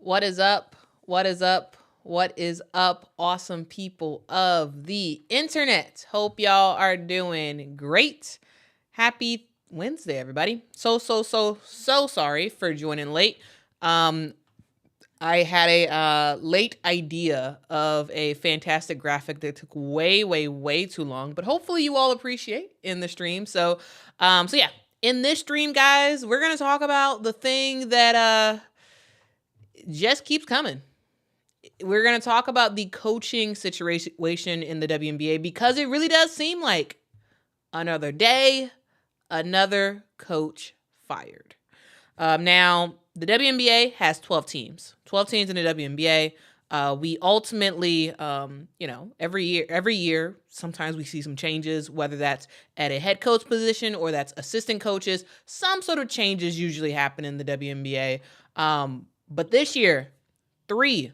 What is up? What is up? What is up, awesome people of the internet? Hope y'all are doing great. Happy Wednesday, everybody. So sorry for joining late. I had a late idea of a fantastic graphic that took way too long, but hopefully you all appreciate in the stream. So yeah, in this stream, guys, we're gonna talk about the thing that just keeps coming. We're going to talk about the coaching situation in the WNBA because it really does seem like another day, another coach fired. Now, the WNBA has 12 teams. 12 teams in the WNBA. We ultimately, every year, sometimes we see some changes, whether that's at a head coach position or that's assistant coaches. Some sort of changes usually happen in the WNBA. But this year, three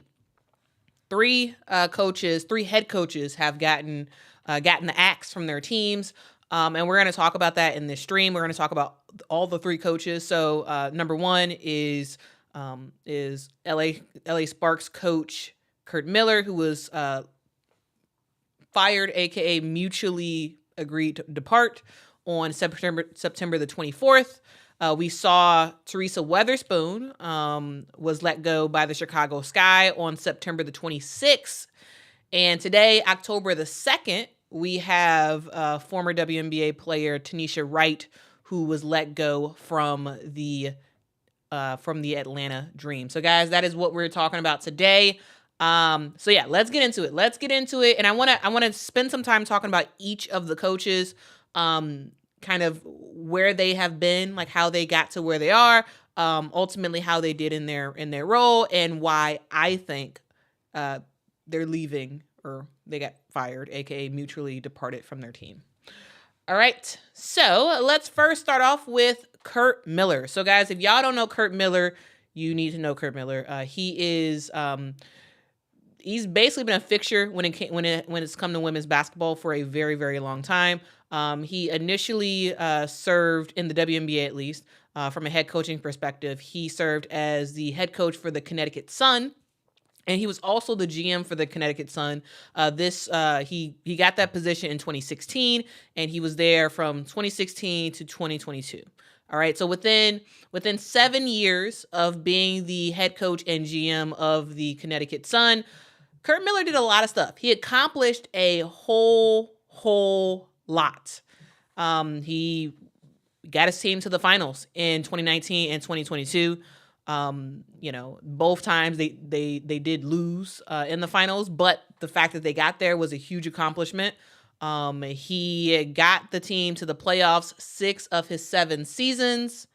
head coaches have gotten the axe from their teams, and we're going to talk about that in this stream. We're going to talk about all the three coaches. So number one is LA Sparks coach Curt Miller, who was fired, aka mutually agreed to depart on September the 24th. We saw Teresa Weatherspoon was let go by the Chicago Sky on September the 26th. And today, October the 2nd, we have former WNBA player Tanisha Wright, who was let go from the Atlanta Dream. So guys, that is what we're talking about today. So yeah, let's get into it. And I want to spend some time talking about each of the coaches, kind of where they have been, like how they got to where they are, ultimately how they did in their role, and why I think they're leaving or they got fired, aka mutually departed from their team. All right, so let's first start off with Curt Miller. So guys, if y'all don't know Curt Miller, you need to know Curt Miller. He's basically been a fixture when it's come to women's basketball for a very long time. He initially served in the WNBA, at least from a head coaching perspective. He served as the head coach for the Connecticut Sun, and he was also the GM for the Connecticut Sun. He got that position in 2016, and he was there from 2016 to 2022. All right, so within 7 years of being the head coach and GM of the Connecticut Sun, Curt Miller did a lot of stuff. He accomplished a whole lot. He got his team to the finals in 2019 and 2022. Both times they did lose in the finals, but the fact that they got there was a huge accomplishment. He got the team to the playoffs 6 of his 7 seasons.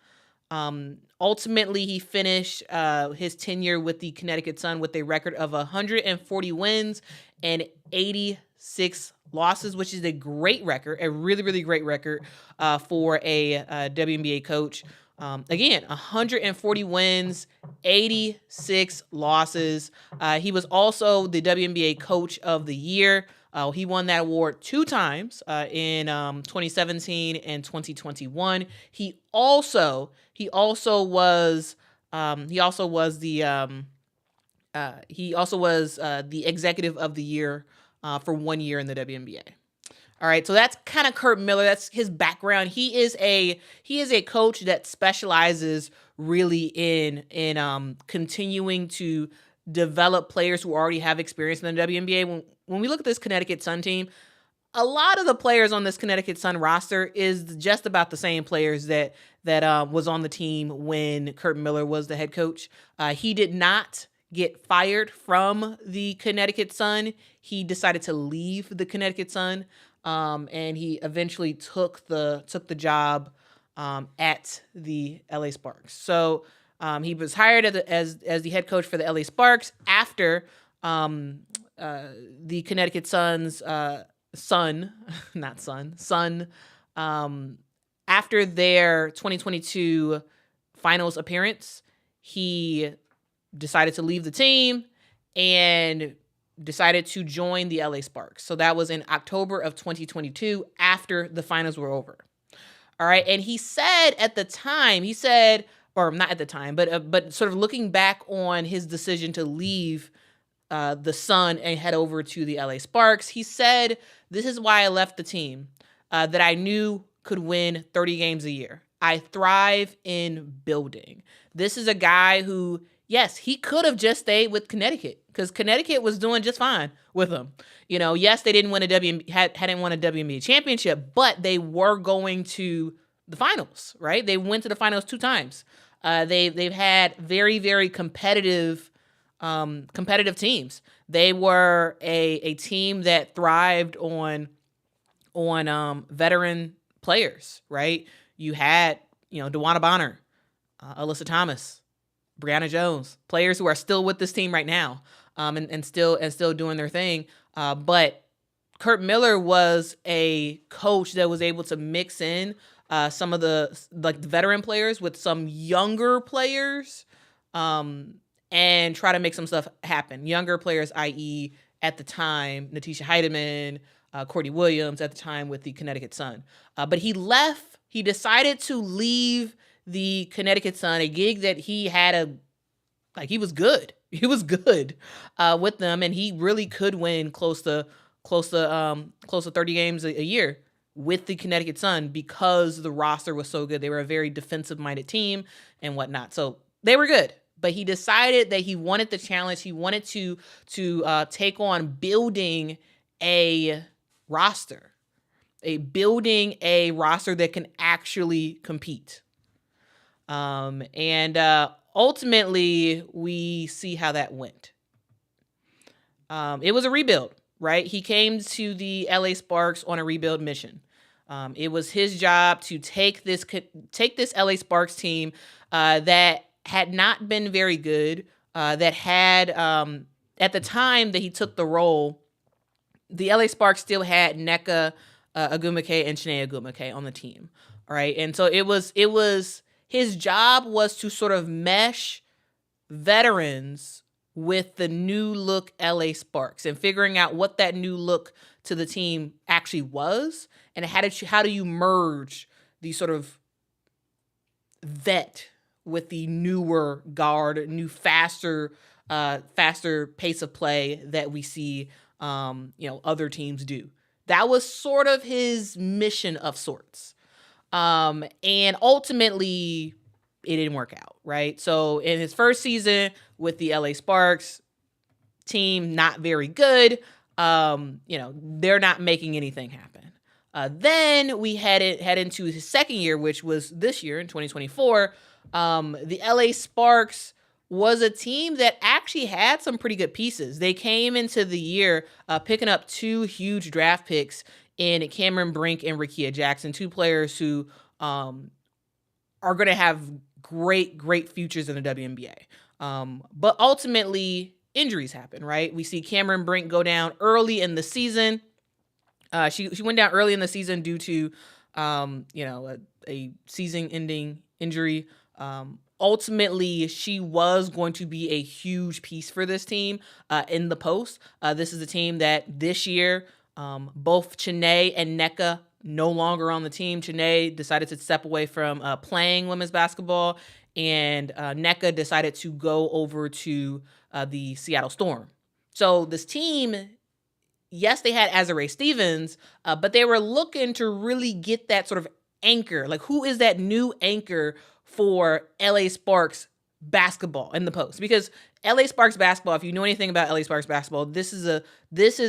Ultimately, he finished his tenure with the Connecticut Sun with a record of 140 wins and 86 losses, which is a great record, a really great record for a WNBA coach. Again, 140 wins, 86 losses. He was also the WNBA Coach of the Year. He won that award 2 times in 2017 and 2021. He also was the Executive of the Year for 1 year in the WNBA. All right, so that's kind of Curt Miller. That's his background. He is a coach that specializes really in continuing to develop players who already have experience in the WNBA. When we look at this Connecticut Sun team, a lot of the players on this Connecticut Sun roster is just about the same players that was on the team when Curt Miller was the head coach. He did not get fired from the Connecticut Sun. He decided to leave the Connecticut Sun, and he eventually took the job at the LA Sparks. So he was hired as the head coach for the LA Sparks after the Connecticut Sun's Sun after their 2022 finals appearance. He decided to leave the team and decided to join the LA Sparks. So that was in October of 2022 after the finals were over. All right. And he said at the time, or not at the time, but sort of looking back on his decision to leave the Sun and head over to the LA Sparks, he said, "This is why I left the team that I knew could win 30 games a year. I thrive in building." This is a guy who, yes, he could have just stayed with Connecticut because Connecticut was doing just fine with him. Yes, they didn't win hadn't won a WNBA championship, but they were going to the finals, right? They went to the finals 2 times. They've had very, very competitive teams. They were a team that thrived on veteran players, right? You had, DeWanna Bonner, Alyssa Thomas, Brianna Jones, players who are still with this team right now, and still doing their thing. But Curt Miller was a coach that was able to mix in some of the veteran players with some younger players, and try to make some stuff happen. Younger players, i.e., at the time, Natisha Heidemann, Courtney Williams at the time with the Connecticut Sun. But he left. He decided to leave the Connecticut Sun, a gig that he had he was good. He was good with them, and he really could win close to 30 games a year with the Connecticut Sun because the roster was so good. They were a very defensive-minded team and whatnot. So they were good. But he decided that he wanted the challenge. He wanted to take on building a roster that can actually compete. And ultimately, we see how that went. It was a rebuild, right? He came to the LA Sparks on a rebuild mission. It was his job to take this LA Sparks team that had not been very good, that had, at the time that he took the role, the LA Sparks still had Nneka Agumike and Chiney Agumike on the team. All right. And so it was his job was to sort of mesh veterans with the new look LA Sparks and figuring out what that new look to the team actually was, and how do you merge the sort of vet with the newer guard, new faster pace of play that we see other teams do. That was sort of his mission of sorts. And ultimately it didn't work out, right? So in his first season with the LA Sparks team, not very good. They're not making anything happen. Then we head into his second year, which was this year in 2024. The LA Sparks was a team that actually had some pretty good pieces. They came into the year picking up 2 huge draft picks in Cameron Brink and Rickea Jackson, 2 players who are going to have great futures in the WNBA. But ultimately, injuries happen, right? We see Cameron Brink go down early in the season. She went down early in the season due to a season-ending injury. Ultimately, she was going to be a huge piece for this team in the post. This is a team that this year, both Chiney and Nneka no longer on the team. Chiney decided to step away from playing women's basketball, and Nneka decided to go over to the Seattle Storm. So this team, yes, they had Azurá Stevens, but they were looking to really get that sort of anchor. Like, who is that new anchor for LA Sparks basketball in the post? Because LA Sparks basketball, if you know anything about LA Sparks basketball, this is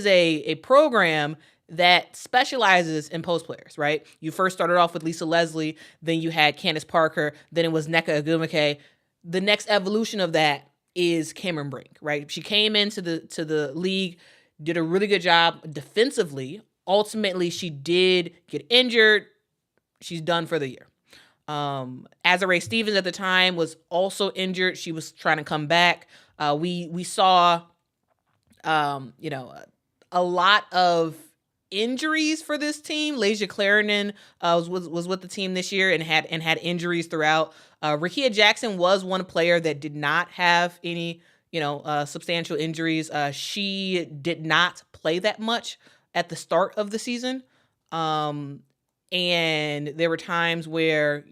a program that specializes in post players, right? You first started off with Lisa Leslie, then you had Candace Parker, then it was Nneka Agumike. The next evolution of that is Cameron Brink, right? She came into the league, did a really good job defensively. Ultimately, she did get injured. She's done for the year. Azurá Stevens at the time was also injured. She was trying to come back. We saw, a lot of injuries for this team. Lasia Clarendon was with the team this year and had injuries throughout. Rickea Jackson was one player that did not have any substantial injuries. She did not play that much at the start of the season. And there were times where,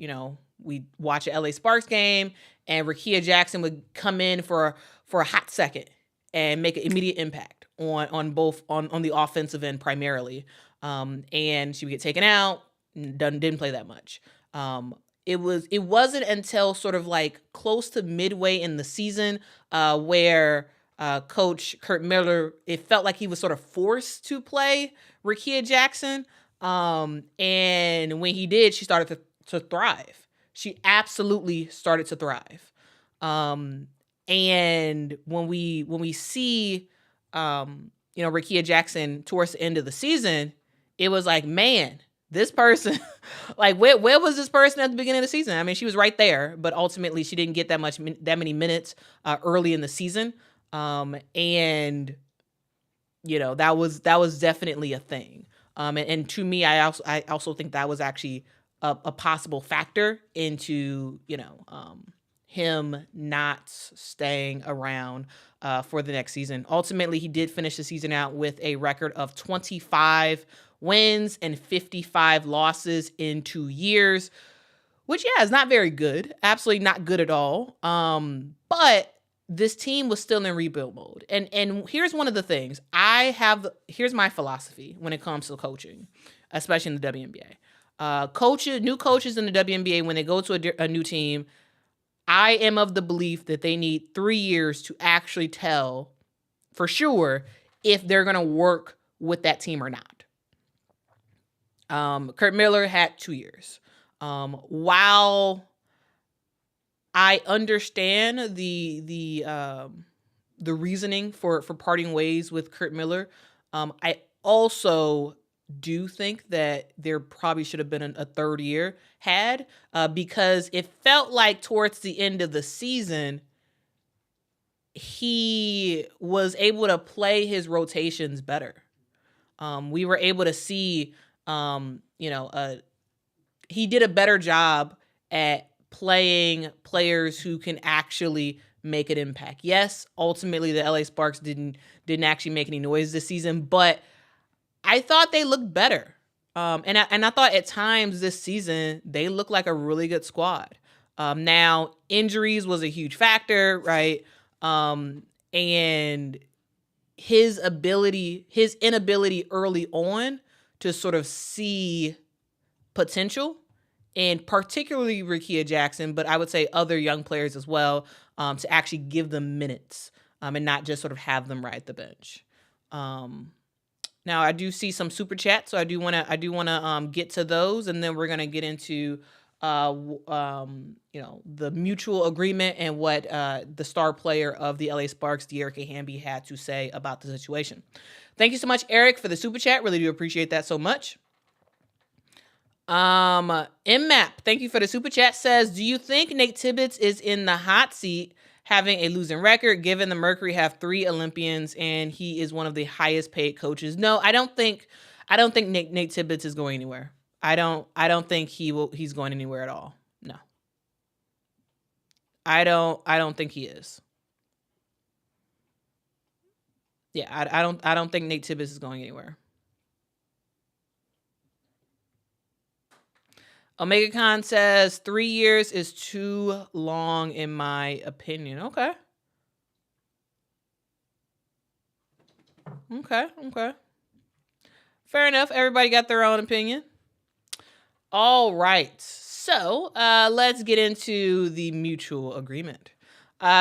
we watch a LA Sparks game, and Rickea Jackson would come in for a hot second and make an immediate impact on both on the offensive end primarily. And she would get taken out, didn't play that much. It wasn't until sort of like close to midway in the season where Coach Curt Miller, it felt like he was sort of forced to play Rickea Jackson. And when he did, she started to thrive. She absolutely started to thrive. And when we see, Rickea Jackson towards the end of the season, it was like, man, this person, like, where was this person at the beginning of the season? I mean, she was right there, but ultimately she didn't get that many minutes early in the season. And that was definitely a thing. And to me, I also think that was actually a possible factor into, him not staying around for the next season. Ultimately, he did finish the season out with a record of 25 wins and 55 losses in 2 years, which, is not very good. Absolutely not good at all. But this team was still in rebuild mode. And here's one of the things. Here's my philosophy when it comes to coaching, especially in the WNBA. New coaches in the WNBA, when they go to a new team, I am of the belief that they need 3 years to actually tell for sure if they're going to work with that team or not. Curt Miller had 2 years. While I understand the reasoning for parting ways with Curt Miller, I also do think that there probably should have been a third year had, because it felt like towards the end of the season, he was able to play his rotations better. We were able to see, he did a better job at playing players who can actually make an impact. Yes, ultimately the LA Sparks didn't actually make any noise this season, but I thought they looked better. And I thought at times this season they looked like a really good squad. Now injuries was a huge factor, right? And his inability early on to sort of see potential, and particularly Rickea Jackson, but I would say other young players as well, to actually give them minutes, and not just sort of have them ride the bench. Now I do see some super chats, so I do want to get to those, and then we're gonna get into the mutual agreement and what the star player of the LA Sparks, De'Erica Hamby, had to say about the situation. Thank you so much, Eric, for the super chat. Really do appreciate that so much. MMAP, thank you for the super chat, says, do you think Nate Tibbetts is in the hot seat having a losing record, given the Mercury have 3 Olympians and he is one of the highest paid coaches? No, I don't think Nate Tibbetts is going anywhere. I don't think he's going anywhere at all. No. I don't think he is. Yeah, I don't think Nate Tibbetts is going anywhere. Omega Khan says 3 years is too long in my opinion. Okay. Fair enough. Everybody got their own opinion. All right. So let's get into the mutual agreement.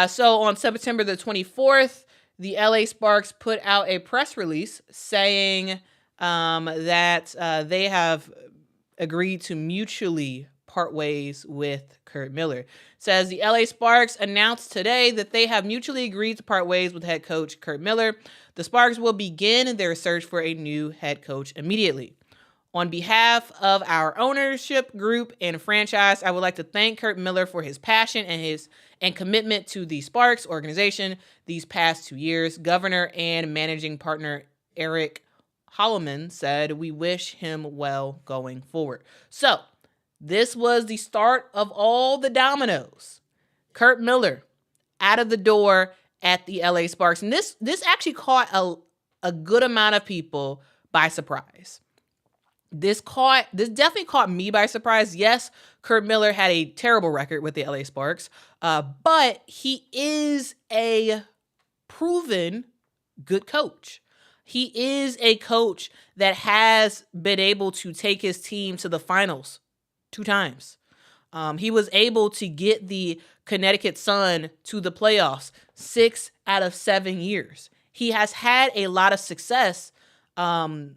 So on September the 24th, the LA Sparks put out a press release saying that they have agreed to mutually part ways with Curt Miller. It says the LA Sparks announced today that they have mutually agreed to part ways with head coach Curt Miller. The Sparks will begin their search for a new head coach immediately. On behalf of our ownership group and franchise, I would like to thank Curt Miller for his passion and commitment to the Sparks organization these past 2 years. Governor and managing partner Eric Holloman said, we wish him well going forward. So this was the start of all the dominoes. Curt Miller out of the door at the LA Sparks. And this actually caught a good amount of people by surprise. this definitely caught me by surprise. Yes, Curt Miller had a terrible record with the LA Sparks, but he is a proven good coach. He is a coach that has been able to take his team to the finals 2 times. He was able to get the Connecticut Sun to the playoffs 6 out of 7 years. He has had a lot of success in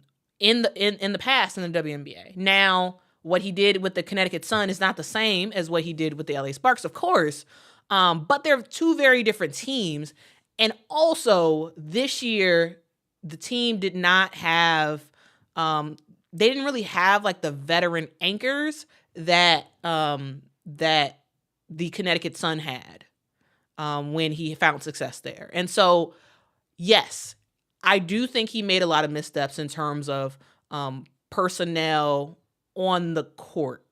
the past in the WNBA. Now, what he did with the Connecticut Sun is not the same as what he did with the LA Sparks, of course, but they're 2 very different teams. And also, this year, the team did not have, they didn't really have like the veteran anchors that that the Connecticut Sun had when he found success there. And so, yes, I do think he made a lot of missteps in terms of personnel on the court,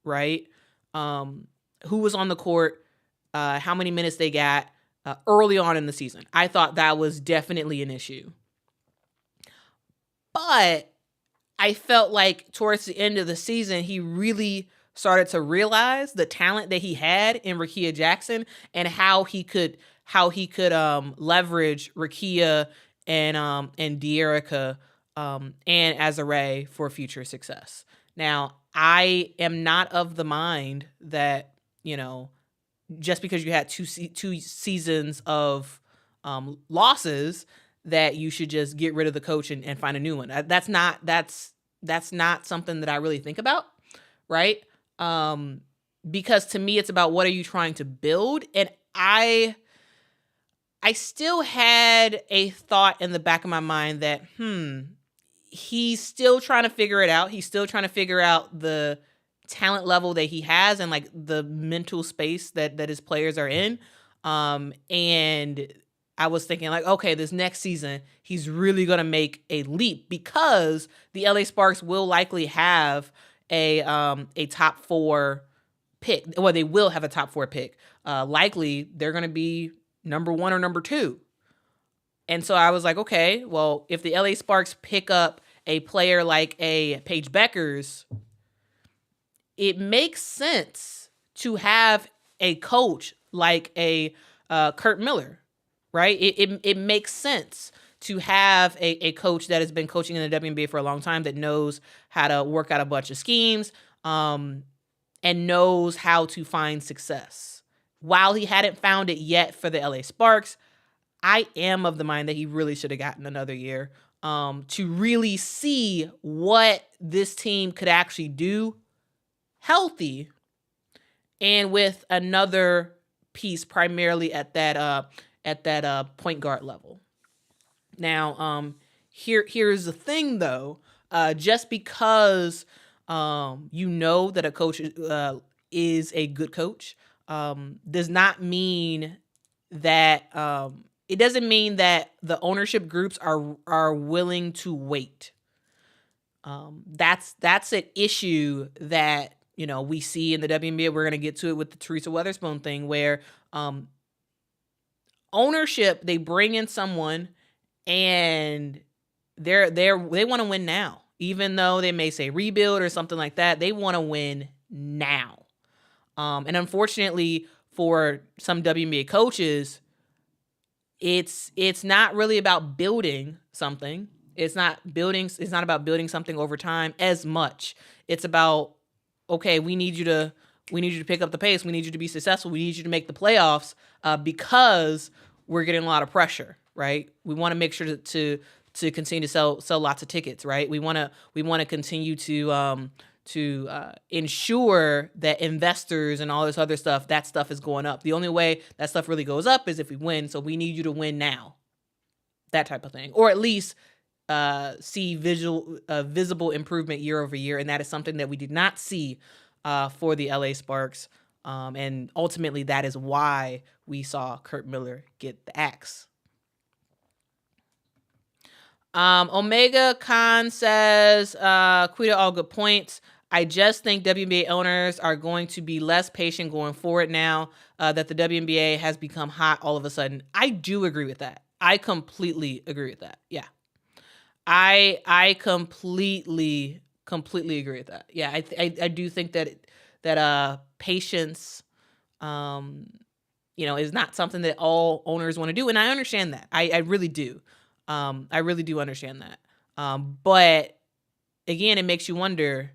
right? Who was on the court, how many minutes they got early on in the season. I thought that was definitely an issue. But I felt like towards the end of the season, he really started to realize the talent that he had in Rickea Jackson and how he could leverage Rickea and De'Erica and Azare for future success. Now, I am not of the mind that, just because you had two seasons of losses, that you should just get rid of the coach and find a new one. That's not something that I really think about, right? Because to me, it's about what are you trying to build, and I still had a thought in the back of my mind that he's still trying to figure it out. He's still trying to figure out the talent level that he has and like the mental space that his players are in. And I was thinking like, okay, this next season, he's really going to make a leap because the LA Sparks will likely have a top 4 pick. Well, they will have a top 4 pick. Likely they're going to be number 1 or number 2. And so I was like, okay, well, if the LA Sparks pick up a player like a Paige Beckers, it makes sense to have a coach like a Curt Miller, right? It makes sense to have a coach that has been coaching in the WNBA for a long time that knows how to work out a bunch of schemes and knows how to find success. While he hadn't found it yet for the LA Sparks, I am of the mind that he really should have gotten another year to really see what this team could actually do healthy and with another piece primarily at that point guard level. Now, here's the thing though, just because that a coach is a good coach does not mean that it doesn't mean that the ownership groups are willing to wait. That's an issue that we see in the WNBA. We're going to get to it with the Teresa Weatherspoon thing, where ownership, they bring in someone and they want to win now, even though they may say rebuild or something like that. They want to win now, and unfortunately for some WNBA coaches, it's not really about building something. It's not about building something over time as much. It's about, okay, we need you to pick up the pace. We need you to be successful. We need you to make the playoffs because we're getting a lot of pressure, right? We want to make sure to continue to sell lots of tickets, right? We want to continue to ensure that investors and all this other stuff, that stuff is going up. The only way that stuff really goes up is if we win. So we need you to win now, that type of thing, or at least see visible improvement year over year. And that is something that we did not see for the LA Sparks. And ultimately that is why we saw Curt Miller get the axe. Omega Khan says, Quita, all good points. I just think WNBA owners are going to be less patient going forward now that the WNBA has become hot all of a sudden. I do agree with that. I completely agree with that. Yeah. I completely Completely agree with that. Yeah, I do think that patience, is not something that all owners want to do, and I understand that. I really do. I really do understand that. But again, it makes you wonder: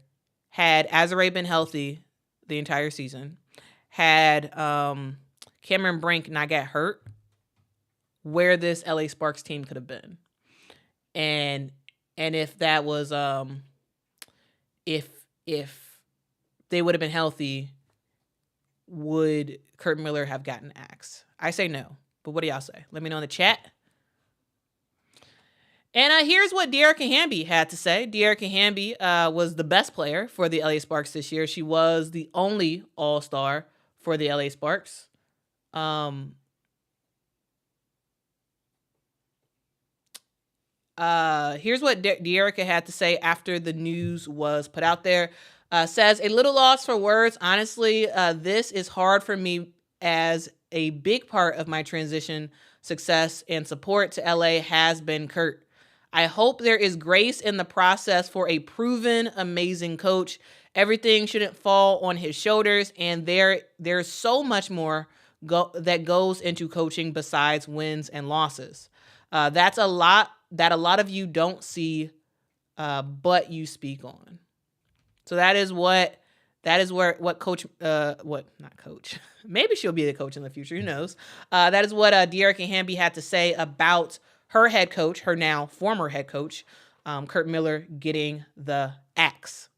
had Azare been healthy the entire season, had Cameron Brink not got hurt, where this LA Sparks team could have been, and if that was if they would have been healthy, would Curt Miller have gotten axed? I say no, but what do y'all say? Let me know in the chat. And here's what Dearica Hamby had to say. Dearica Hamby was the best player for the LA Sparks this year. She was the only All-Star for the LA Sparks. Here's what Dearica had to say after the news was put out there. Says, a little lost for words. Honestly, this is hard for me as a big part of my transition, success, and support to LA has been Curt. I hope there is grace in the process for a proven, amazing coach. Everything shouldn't fall on his shoulders, and there's so much more that goes into coaching besides wins and losses. That's a lot that a lot of you don't see, but you speak on. So that is what coach, not coach, maybe she'll be the coach in the future, who knows? That is what Dearica Hamby had to say about her head coach, her now former head coach, Curt Miller, getting the axe.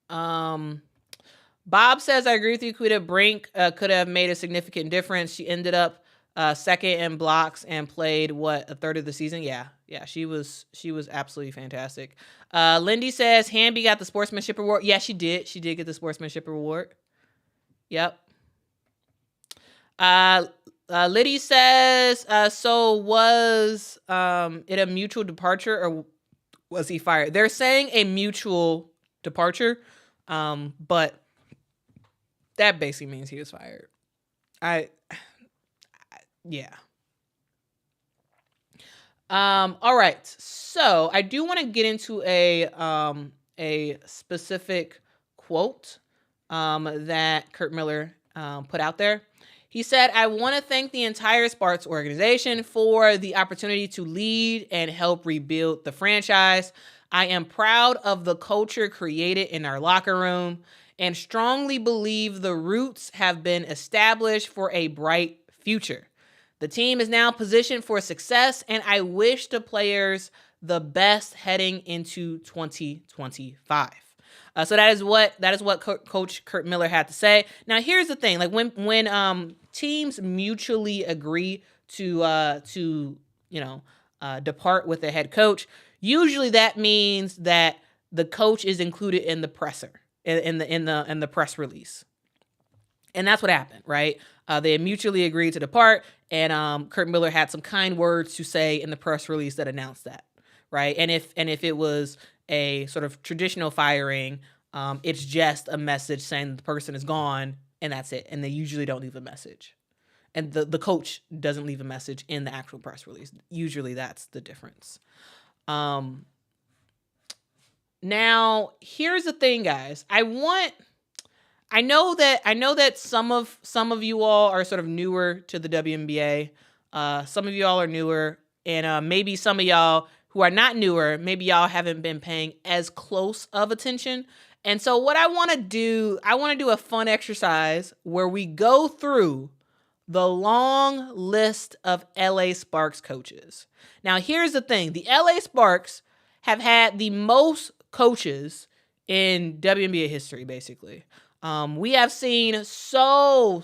Bob says, I agree with you, Quita. Brink could have made a significant difference. She ended up second in blocks and played, a third of the season? Yeah, she was absolutely fantastic. Lindy says, Hamby got the sportsmanship award. Yeah, she did. She did get the sportsmanship award. Yep. Liddy says, so was it a mutual departure or was he fired? They're saying a mutual departure, but that basically means he was fired. Yeah. All right. So I do want to get into a specific quote that Curt Miller put out there. He said, I want to thank the entire Sparks organization for the opportunity to lead and help rebuild the franchise. I am proud of the culture created in our locker room and strongly believe the roots have been established for a bright future. The team is now positioned for success, and I wish the players the best heading into 2025. So that is what Coach Curt Miller had to say. Now, here's the thing: like when teams mutually agree to depart with the head coach, usually that means that the coach is included in the presser in the press release, and that's what happened, right? They mutually agreed to depart, and Curt Miller had some kind words to say in the press release that announced that, right? And if it was a sort of traditional firing, it's just a message saying the person is gone, and that's it. And they usually don't leave a message. And the coach doesn't leave a message in the actual press release. Usually that's the difference. Now, here's the thing, guys. I know that some of you all are sort of newer to the WNBA. Some of y'all are newer, and maybe some of y'all who are not newer, maybe y'all haven't been paying as close of attention. And so what I want to do a fun exercise where we go through the long list of LA Sparks coaches. Now, here's the thing. The LA Sparks have had the most coaches in WNBA history, basically. We have seen so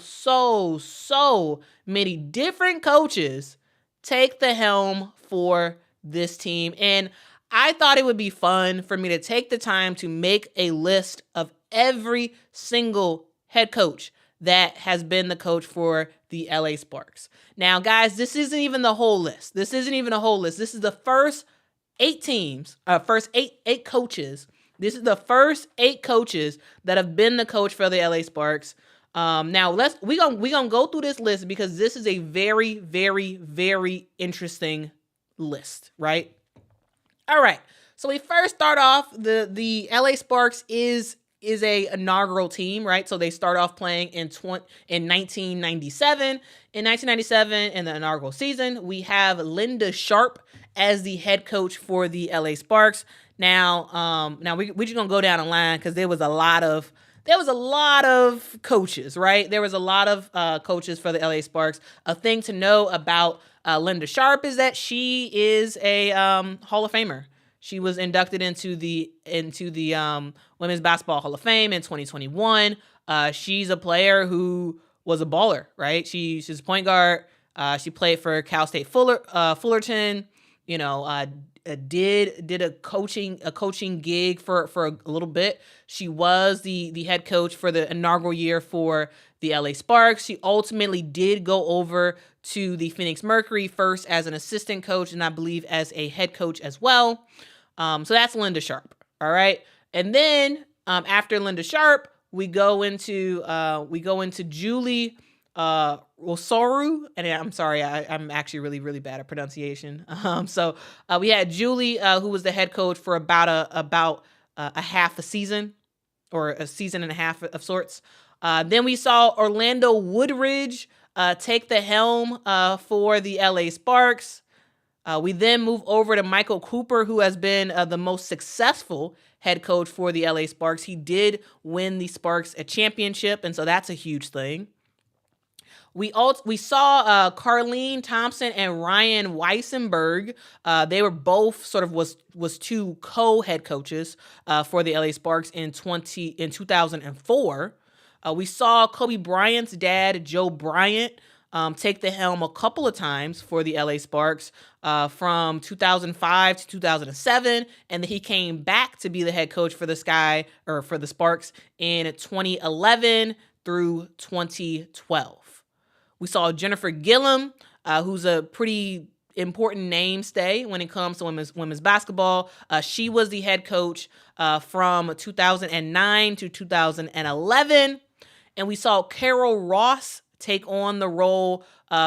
many different coaches take the helm for this team. And I thought it would be fun for me to take the time to make a list of every single head coach that has been the coach for the LA Sparks. Now, guys, this isn't even the whole list. This isn't even a whole list. This is the first eight coaches. This is the first 8 coaches that have been the coach for the LA Sparks. Now we gonna go through this list because this is a very, very, very interesting list, right? All right. So we first start off the LA Sparks is a inaugural team, right? So they start off playing in 1997. In 1997, in the inaugural season, we have Linda Sharp as the head coach for the LA Sparks. Now we just gonna go down the line because there was a lot of coaches, right? There was a lot of coaches for the LA Sparks. A thing to know about Linda Sharp is that she is a Hall of Famer. She was inducted into the Women's Basketball Hall of Fame in 2021. She's a player who was a baller, right? She's a point guard. She played for Cal State Fullerton. You know, did a coaching gig for a little bit. She was the head coach for the inaugural year for the LA Sparks. She ultimately did go over to the Phoenix Mercury, first as an assistant coach and I believe as a head coach as well. So that's Linda Sharp. All right. And then after Linda Sharp, we go into Julie Rosaru, and I'm sorry, I'm actually really, really bad at pronunciation. So we had Julie, who was the head coach for about a half a season, or a season and a half of sorts. Then we saw Orlando Woodridge take the helm for the LA Sparks. We then move over to Michael Cooper, who has been the most successful head coach for the LA Sparks. He did win the Sparks a championship, and so that's a huge thing. We saw Carlene Thompson and Ryan Weissenberg. They were both sort of was two co-head coaches for the LA Sparks in 2004. We saw Kobe Bryant's dad, Joe Bryant, take the helm a couple of times for the LA Sparks from 2005 to 2007, and then he came back to be the head coach for the Sparks in 2011 through 2012. We saw Jennifer Gillum, who's a pretty important mainstay when it comes to women's basketball. She was the head coach from 2009 to 2011. And we saw Carol Ross take on the role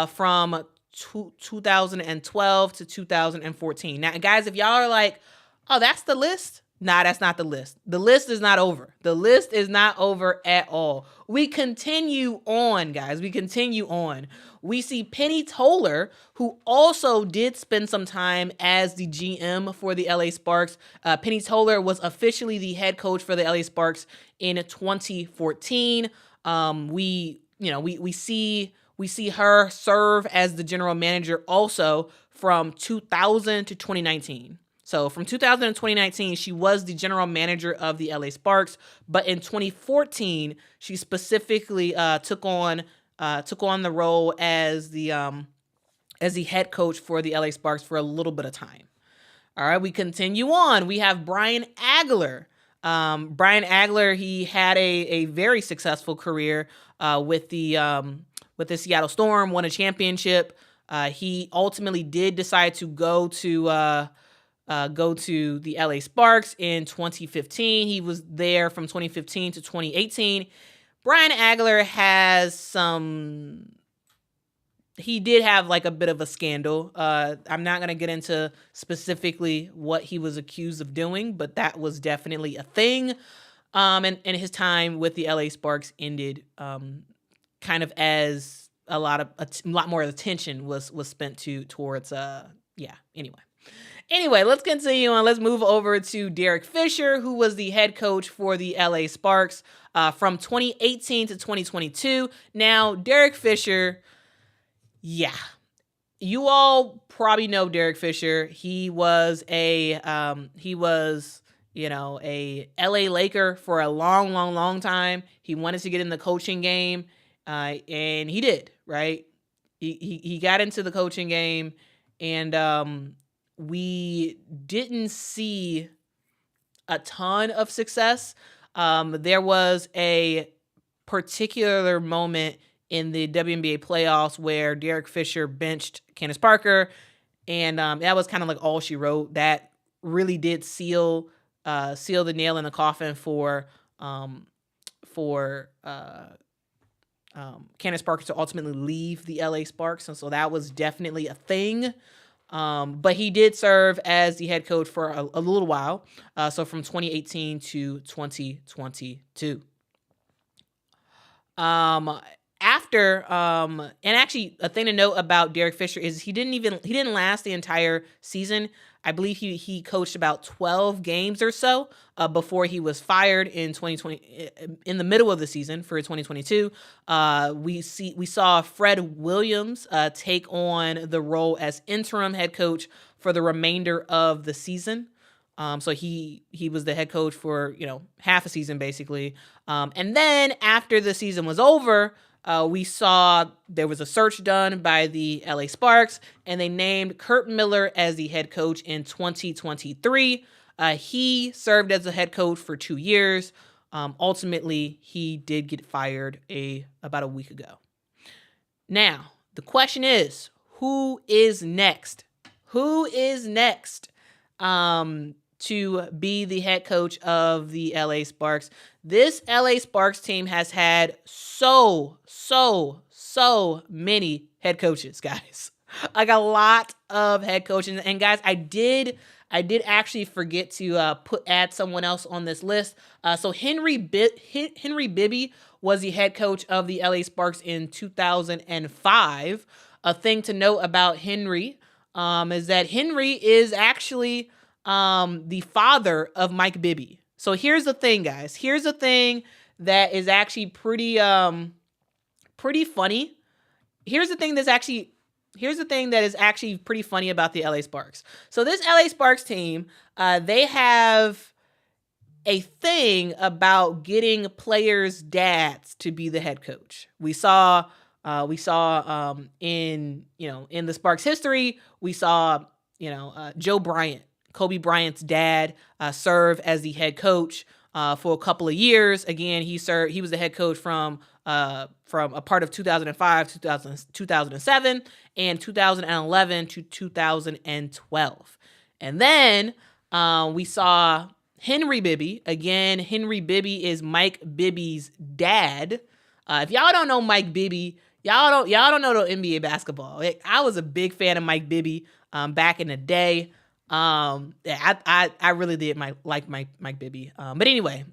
from 2012 to 2014. Now, guys, if y'all are like, oh, that's the list. Nah, that's not the list. The list is not over. The list is not over at all. We continue on, guys. We continue on. We see Penny Toller, who also did spend some time as the GM for the LA Sparks. Penny Toller was officially the head coach for the LA Sparks in 2014. We see her serve as the general manager also from 2000 to 2019. So from 2000 to 2019, she was the general manager of the LA Sparks, but in 2014, she specifically took on the role as the head coach for the LA Sparks for a little bit of time. All right, we continue on. We have Brian Agler. Brian Agler, he had a very successful career with the Seattle Storm, won a championship. He ultimately did decide to go to the LA Sparks in 2015. He was there from 2015 to 2018. Brian Agler he did have like a bit of a scandal. I'm not going to get into specifically what he was accused of doing, but that was definitely a thing. And his time with the LA Sparks ended kind of as a lot more attention was spent towards Anyway, let's continue on. Let's move over to Derek Fisher, who was the head coach for the LA Sparks from 2018 to 2022. Now, Derek Fisher, yeah, you all probably know Derek Fisher. He was a LA Laker for a long, long, long time. He wanted to get in the coaching game, and he did, right? He got into the coaching game, and we didn't see a ton of success. There was a particular moment in the WNBA playoffs where Derek Fisher benched Candace Parker, and that was kind of like all she wrote. That really did seal the nail in the coffin for Candace Parker to ultimately leave the LA Sparks. And so that was definitely a thing. But he did serve as the head coach for a little while. So from 2018 to 2022. And actually a thing to note about Derek Fisher is he didn't last the entire season. I believe he coached about 12 games or so before he was fired in 2020, in the middle of the season for 2022. We saw Fred Williams take on the role as interim head coach for the remainder of the season. So he was the head coach for, half a season basically. And then after the season was over, we saw there was a search done by the LA Sparks, and they named Curt Miller as the head coach in 2023. He served as a head coach for 2 years. Ultimately, he did get fired about a week ago. Now, the question is, who is next? Who is next to be the head coach of the LA Sparks? This LA Sparks team has had so many head coaches, guys. Like a lot of head coaches. And guys, I did actually forget to add someone else on this list. So Henry Bibby was the head coach of the LA Sparks in 2005. A thing to note about Henry is that Henry is actually the father of Mike Bibby. So here's the thing, guys. Here's the thing that is actually pretty funny. Here's the thing that is actually pretty funny about the LA Sparks. So this LA Sparks team, they have a thing about getting players' dads to be the head coach. We saw in the Sparks history, we saw Joe Bryant, Kobe Bryant's dad, serve as the head coach for a couple of years. Again, he was the head coach from a part of 2005, 2007, and 2011 to 2012. And then we saw Henry Bibby. Again, Henry Bibby is Mike Bibby's dad. If y'all don't know Mike Bibby, y'all don't know the NBA basketball. I was a big fan of Mike Bibby back in the day. I really did like Mike Bibby. But anyway,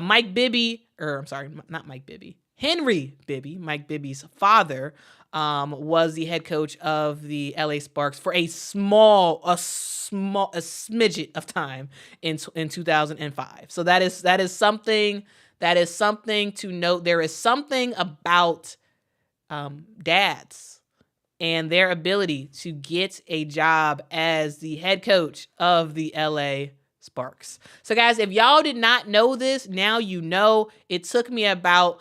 Mike Bibby, or I'm sorry, not Mike Bibby, Henry Bibby, Mike Bibby's father, was the head coach of the LA Sparks for a smidget of time in 2005. So that is something to note. There is something about dads and their ability to get a job as the head coach of the LA Sparks. So guys, if y'all did not know this, now you know. It took me a while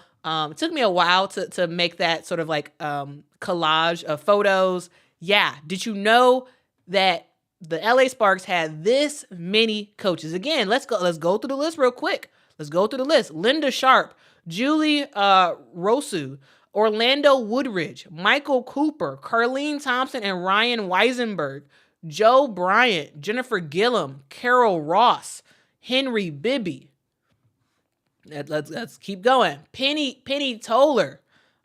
to make that sort of like collage of photos. Yeah, did you know that the LA Sparks had this many coaches? Again, let's go through the list real quick. Let's go through the list. Linda Sharp, Julie Rosu, Orlando Woodridge, Michael Cooper, Carlene Thompson and Ryan Weisenberg, Joe Bryant, Jennifer Gillum, Carol Ross, Henry Bibby. Let's keep going. Penny Toller,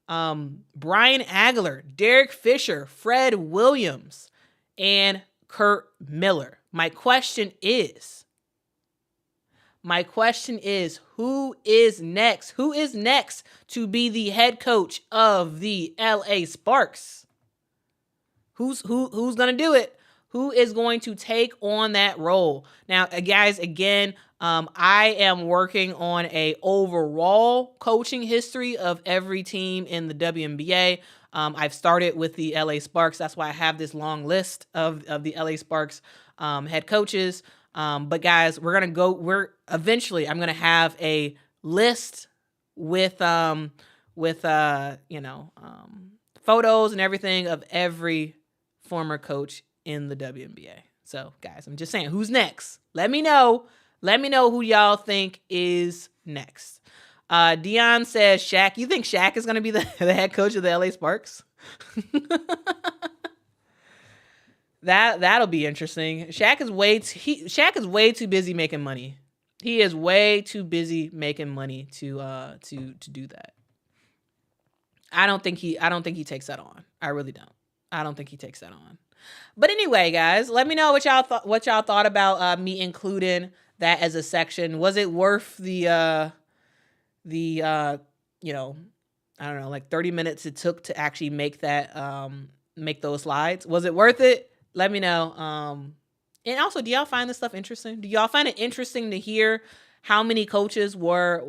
Brian Agler, Derek Fisher, Fred Williams, and Curt Miller. My question is, who is next? Who is next to be the head coach of the LA Sparks? Who's going to do it? Who is going to take on that role? Now, guys, again, I am working on a overall coaching history of every team in the WNBA. I've started with the LA Sparks. That's why I have this long list of the LA Sparks head coaches. But guys, eventually I'm going to have a list with photos and everything of every former coach in the WNBA. So guys, I'm just saying, who's next? Let me know who y'all think is next. Dion says Shaq. You think Shaq is going to be the head coach of the LA Sparks? That'll be interesting. Shaq is way too busy making money. He is way too busy making money to do that. I don't think he takes that on. I really don't. I don't think he takes that on. But anyway, guys, let me know what y'all thought about me including that as a section. Was it worth the you know, I don't know, like 30 minutes it took to actually make that make those slides? Was it worth it? Let me know. And also, do y'all find this stuff interesting? Do y'all find it interesting to hear how many coaches were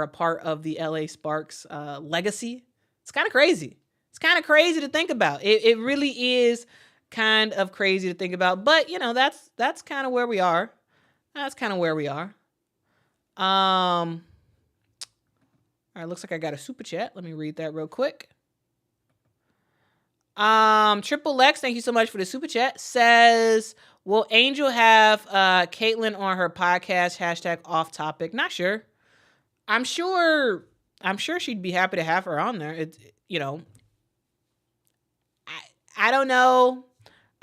a part of the LA Sparks legacy? It's kind of crazy. It's kind of crazy to think about. It really is kind of crazy to think about. But you know, that's kind of where we are. That's kind of where we are. All right, looks like I got a super chat. Let me read that real quick. Triple X, thank you so much for the super chat. Says, will Angel have Caitlin on her podcast? Hashtag off topic. Not sure. I'm sure she'd be happy to have her on there. It's, you know, I don't know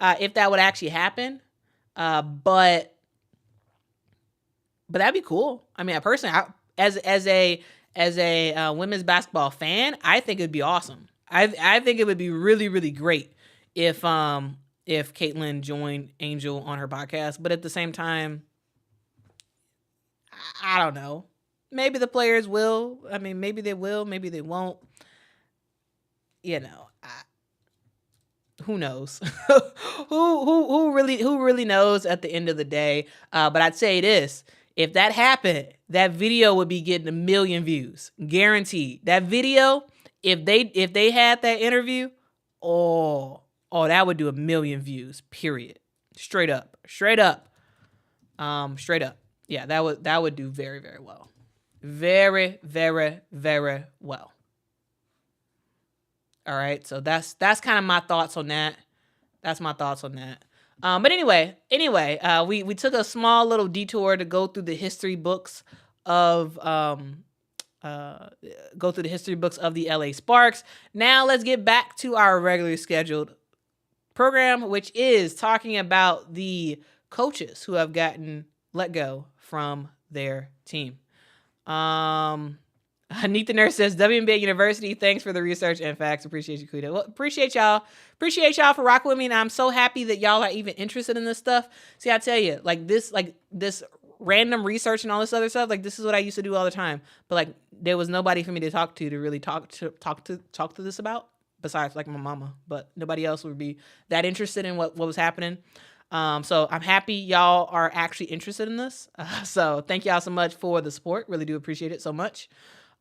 if that would actually happen. But that'd be cool. I mean, personally, as a women's basketball fan, I think it'd be awesome. I think it would be really, really great if Caitlin joined Angel on her podcast. But at the same time, I don't know. Maybe the players will. I mean, maybe they will. Maybe they won't. You know, who knows? who really knows at the end of the day? But I'd say this: if that happened, that video would be getting 1 million views, guaranteed. That video. If they had that interview, oh, that would do 1 million views, period. Straight up. Yeah, that would do very, very well. Very, very, very well. All right, so that's kind of my thoughts on that. That's my thoughts on that. But anyway, we took a small little detour to go through the history books of the LA Sparks. Now let's get back to our regularly scheduled program, which is talking about the coaches who have gotten let go from their team. Anita Nurse says, WNBA University, thanks for the research and facts. Appreciate you, Quita. Well, appreciate y'all for rocking with me, and I'm so happy that y'all are even interested in this stuff. See, I tell you, like this random research and all this other stuff, like this is what I used to do all the time. But like there was nobody for me to talk to really talk to this about besides like my mama. But nobody else would be that interested in what was happening. So I'm happy y'all are actually interested in this. So thank y'all so much for the support. Really do appreciate it so much.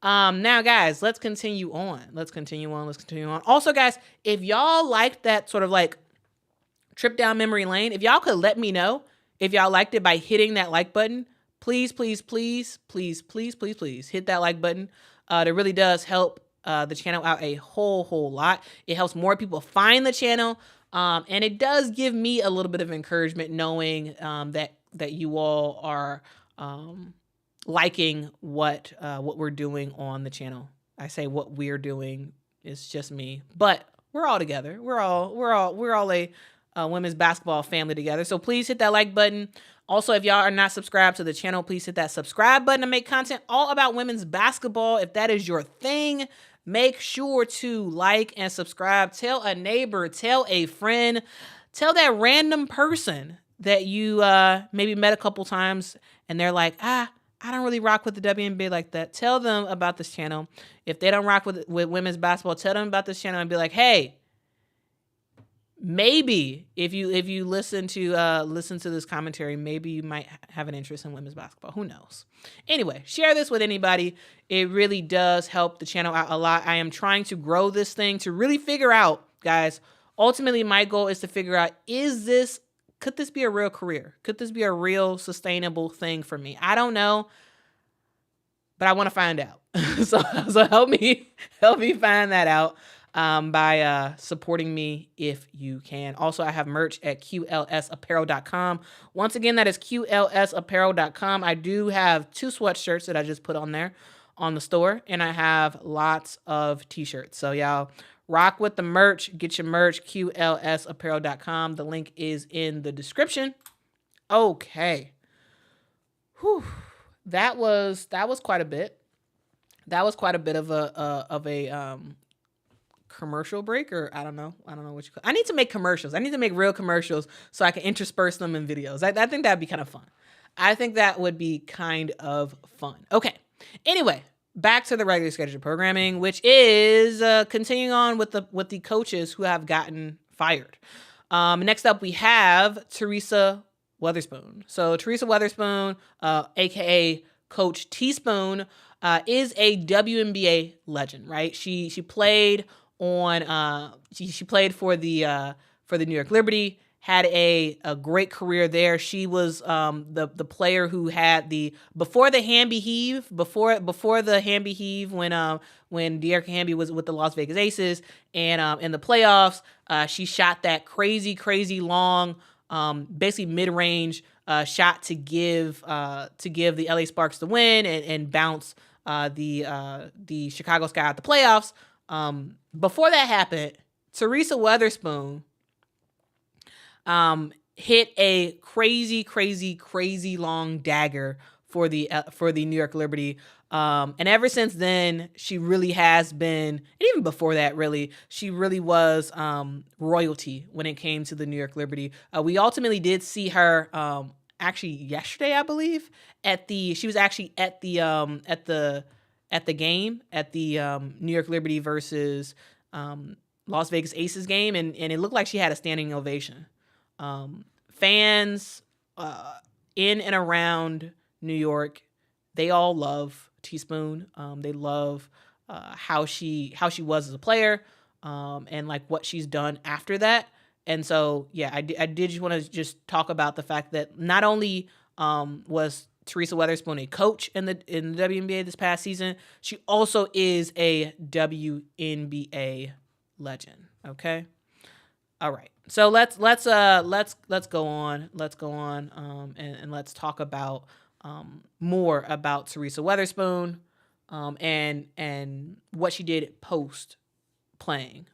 Now guys, let's continue on. Also guys, if y'all liked that sort of like trip down memory lane, if y'all could let me know if y'all liked it by hitting that like button, please hit that like button. That really does help the channel out a whole lot. It helps more people find the channel. And it does give me a little bit of encouragement knowing that you all are liking what we're doing on the channel. I say what we're doing, it's just me, but we're all together. We're all a women's basketball family together. So please hit that like button. Also, if y'all are not subscribed to the channel, please hit that subscribe button to make content all about women's basketball. If that is your thing, make sure to like and subscribe. Tell a neighbor, tell a friend, tell that random person that you maybe met a couple times and they're like, I don't really rock with the WNBA like that. Tell them about this channel. If they don't rock with women's basketball, tell them about this channel and be like, hey, maybe if you listen to this commentary, maybe you might have an interest in women's basketball. Who knows? Anyway, share this with anybody. It really does help the channel out a lot. I am trying to grow this thing to really figure out, guys. Ultimately, my goal is to figure out, could this be a real career? Could this be a real sustainable thing for me? I don't know, but I want to find out. so help me find that out. By supporting me if you can. Also, I have merch at qulsapparel.com. Once again, that is qulsapparel.com. I do have 2 sweatshirts that I just put on there on the store, and I have lots of t-shirts. So y'all rock with the merch. Get your merch, qulsapparel.com. The link is in the description. Okay. Whew. That was quite a bit. That was quite a bit of a commercial break, or I don't know what you call it. I need to make commercials. I need to make real commercials so I can intersperse them in videos. I think that'd be kind of fun. I think that would be kind of fun. Okay. Anyway, back to the regular scheduled programming, which is continuing on with the coaches who have gotten fired. Next up, we have Teresa Weatherspoon. So Teresa Weatherspoon, aka Coach Teaspoon, is a WNBA legend, right? She played on she played for the New York Liberty. Had a great career there. She was the player who had before the Hamby heave when De'Erica Hamby was with the Las Vegas Aces, and in the playoffs she shot that crazy long basically mid-range shot to give the LA Sparks the win and bounce the Chicago Sky out the playoffs. Before that happened, Teresa Weatherspoon hit a crazy long dagger for the New York Liberty. And ever since then, she really has been, and even before that, really, she really was royalty when it came to the New York Liberty. We ultimately did see her actually yesterday, I believe, she was actually at the game at the New York Liberty versus Las Vegas Aces game, and it looked like she had a standing ovation. Fans in and around New York, they all love Teaspoon. They love how she was as a player, and like what she's done after that. And so, yeah, I did just want to just talk about the fact that not only was Teresa Weatherspoon a coach in the WNBA this past season, she also is a WNBA legend. Okay, all right. So let's go on. And let's talk about more about Teresa Weatherspoon and what she did post playing.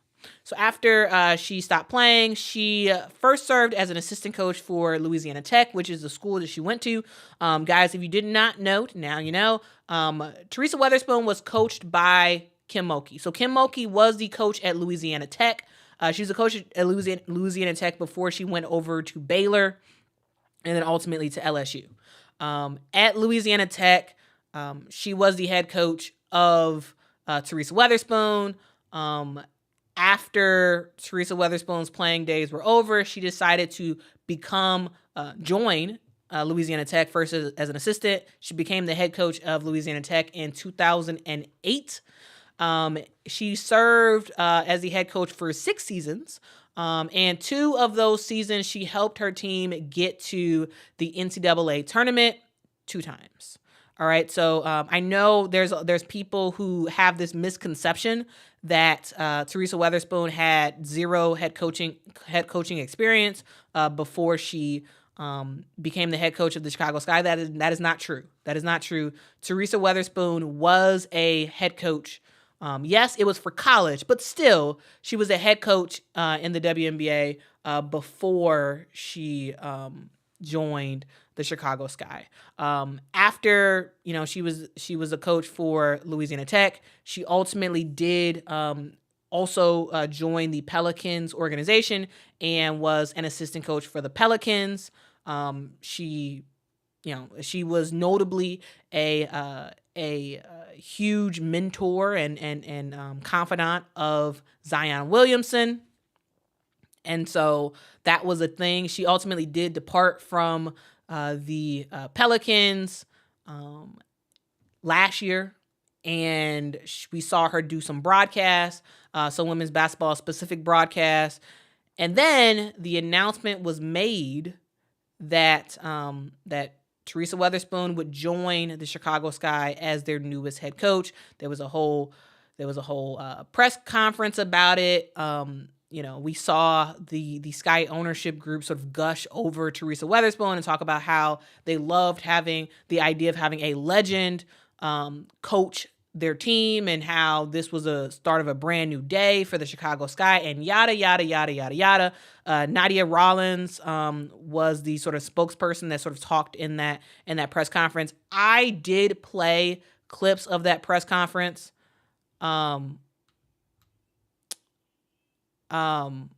So after she stopped playing, she first served as an assistant coach for Louisiana Tech, which is the school that she went to. Guys, if you did not know, now you know. Teresa Weatherspoon was coached by Kim Mulkey. So Kim Mulkey was the coach at Louisiana Tech. She was a coach at Louisiana Tech before she went over to Baylor and then ultimately to LSU. At Louisiana Tech, she was the head coach of Teresa Weatherspoon. After Teresa Weatherspoon's playing days were over, she decided to join Louisiana Tech first as an assistant. She became the head coach of Louisiana Tech in 2008. She served as the head coach for 6 seasons. And 2 of those seasons, she helped her team get to the NCAA tournament 2 times. All right. So I know there's people who have this misconception that Teresa Weatherspoon had 0 head coaching experience before she became the head coach of the Chicago Sky. That is not true. That is not true. Teresa Weatherspoon was a head coach. Yes, it was for college, but still, she was a head coach in the WNBA before she joined the Chicago Sky. After she was a coach for Louisiana Tech, she ultimately did also join the Pelicans organization and was an assistant coach for the Pelicans. She was notably a huge mentor and confidant of Zion Williamson. And so that was a thing. She ultimately did depart from the Pelicans last year, and we saw her do some broadcasts, some women's basketball specific broadcasts. And then the announcement was made that Teresa Weatherspoon would join the Chicago Sky as their newest head coach. There was a whole press conference about it. We saw the Sky ownership group sort of gush over Teresa Weatherspoon and talk about how they loved having the idea of having a legend coach their team, and how this was a start of a brand new day for the Chicago Sky, and yada, yada, yada, yada, yada. Nadia Rollins was the sort of spokesperson that sort of talked in that press conference. I did play clips of that press conference Um,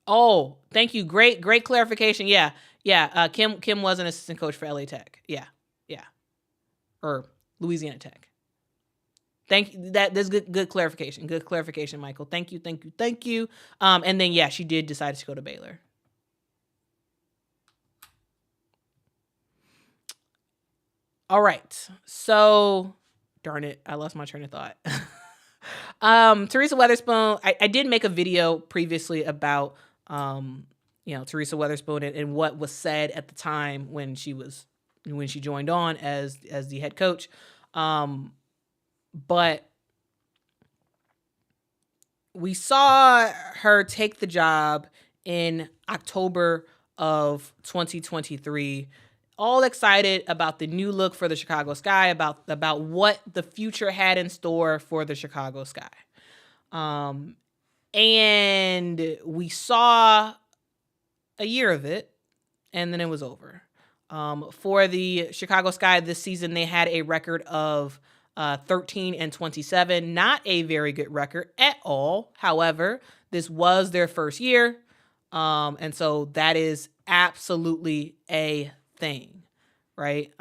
oh, thank you. Great clarification. Yeah. Kim was an assistant coach for LA Tech. Yeah. Or Louisiana Tech. Thank you. That's good clarification. Good clarification, Michael. Thank you. And then she did decide to go to Baylor. All right. So, darn it, I lost my train of thought. Teresa Weatherspoon, I did make a video previously about Teresa Weatherspoon and what was said at the time when she joined on as the head coach. But we saw her take the job in October of 2023, all excited about the new look for the Chicago Sky, about what the future had in store for the Chicago Sky. And we saw a year of it, and then it was over. For the Chicago Sky this season, they had a record of 13-27, not a very good record at all. However, this was their first year, and so that is absolutely a thing, right?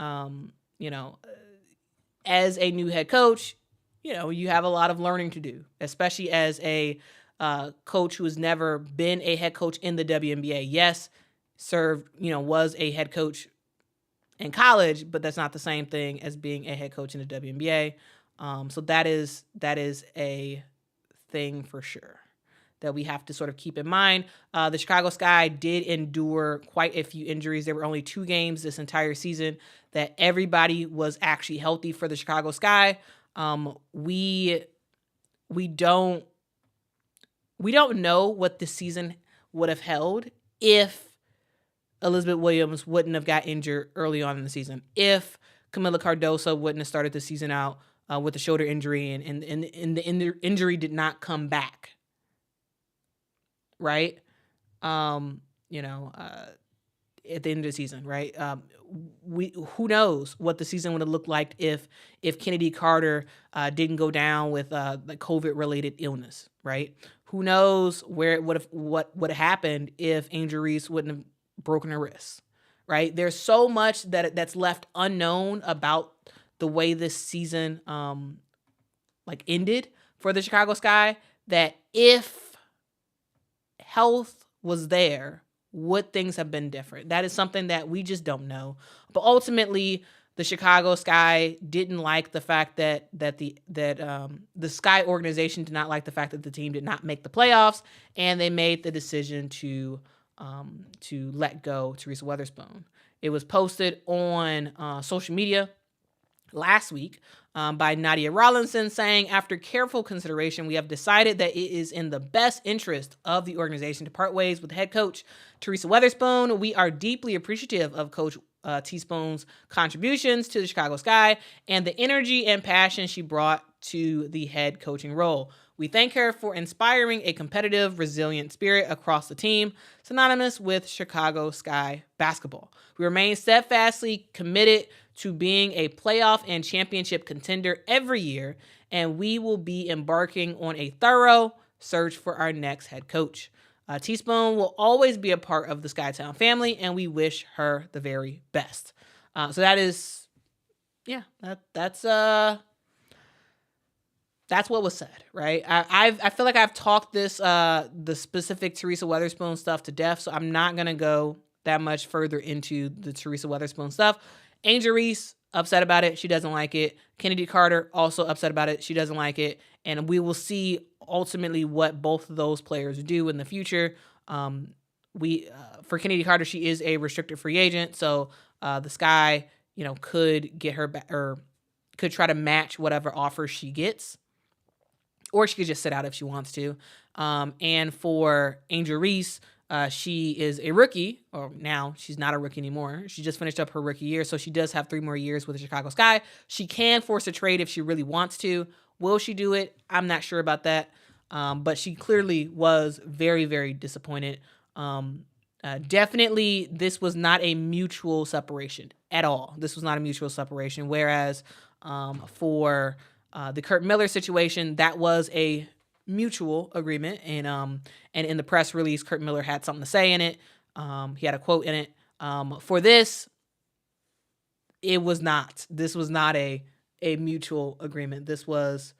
As a new head coach, you have a lot of learning to do, especially as a coach who has never been a head coach in the WNBA. Yes, was a head coach in college, but that's not the same thing as being a head coach in the WNBA. So that is a thing for sure that we have to sort of keep in mind. The Chicago Sky did endure quite a few injuries. There were only 2 games this entire season that everybody was actually healthy for the Chicago Sky. We don't know what the season would have held if Elizabeth Williams wouldn't have got injured early on in the season, if Camila Cardoso wouldn't have started the season out with a shoulder injury and the injury did not come back. Right? At the end of the season, right? Who knows what the season would have looked like if Kennedy Carter didn't go down with the COVID-related illness, right? Who knows what would have happened if Angel Reese wouldn't have broken her wrist, right? There's so much that's left unknown about the way this season ended for the Chicago Sky, that if health was there, would things have been different? That is something that we just don't know. But ultimately, the Chicago Sky didn't like the fact that the Sky organization did not like the fact that the team did not make the playoffs, and they made the decision to let go Teresa Weatherspoon. It was posted on social media last week by Nadia Rollinson saying, after careful consideration, we have decided that it is in the best interest of the organization to part ways with head coach Teresa Weatherspoon. We are deeply appreciative of Coach Teaspoon's contributions to the Chicago Sky and the energy and passion she brought to the head coaching role. We thank her for inspiring a competitive, resilient spirit across the team, synonymous with Chicago Sky basketball. We remain steadfastly committed to being a playoff and championship contender every year, and we will be embarking on a thorough search for our next head coach. Teaspoon will always be a part of the Skytown family, and we wish her the very best. So that is, that's what was said, right? I feel like I've talked the specific Teresa Weatherspoon stuff to death, so I'm not gonna go that much further into the Teresa Weatherspoon stuff. Angel Reese, upset about it. She doesn't like it. Kennedy Carter, also upset about it. She doesn't like it. And we will see ultimately what both of those players do in the future. For Kennedy Carter, she is a restricted free agent. So the Sky, could get her back, or could try to match whatever offer she gets. Or she could just sit out if she wants to. And for Angel Reese, she is a rookie, or now she's not a rookie anymore. She just finished up her rookie year, so she does have 3 more years with the Chicago Sky. She can force a trade if she really wants to. Will she do it? I'm not sure about that. But she clearly was very, very disappointed. Definitely, this was not a mutual separation at all. This was not a mutual separation. Whereas for the Curt Miller situation, that was a mutual agreement. And in the press release, Curt Miller had something to say in it. He had a quote in it. For this, it was not. This was not a mutual agreement. This was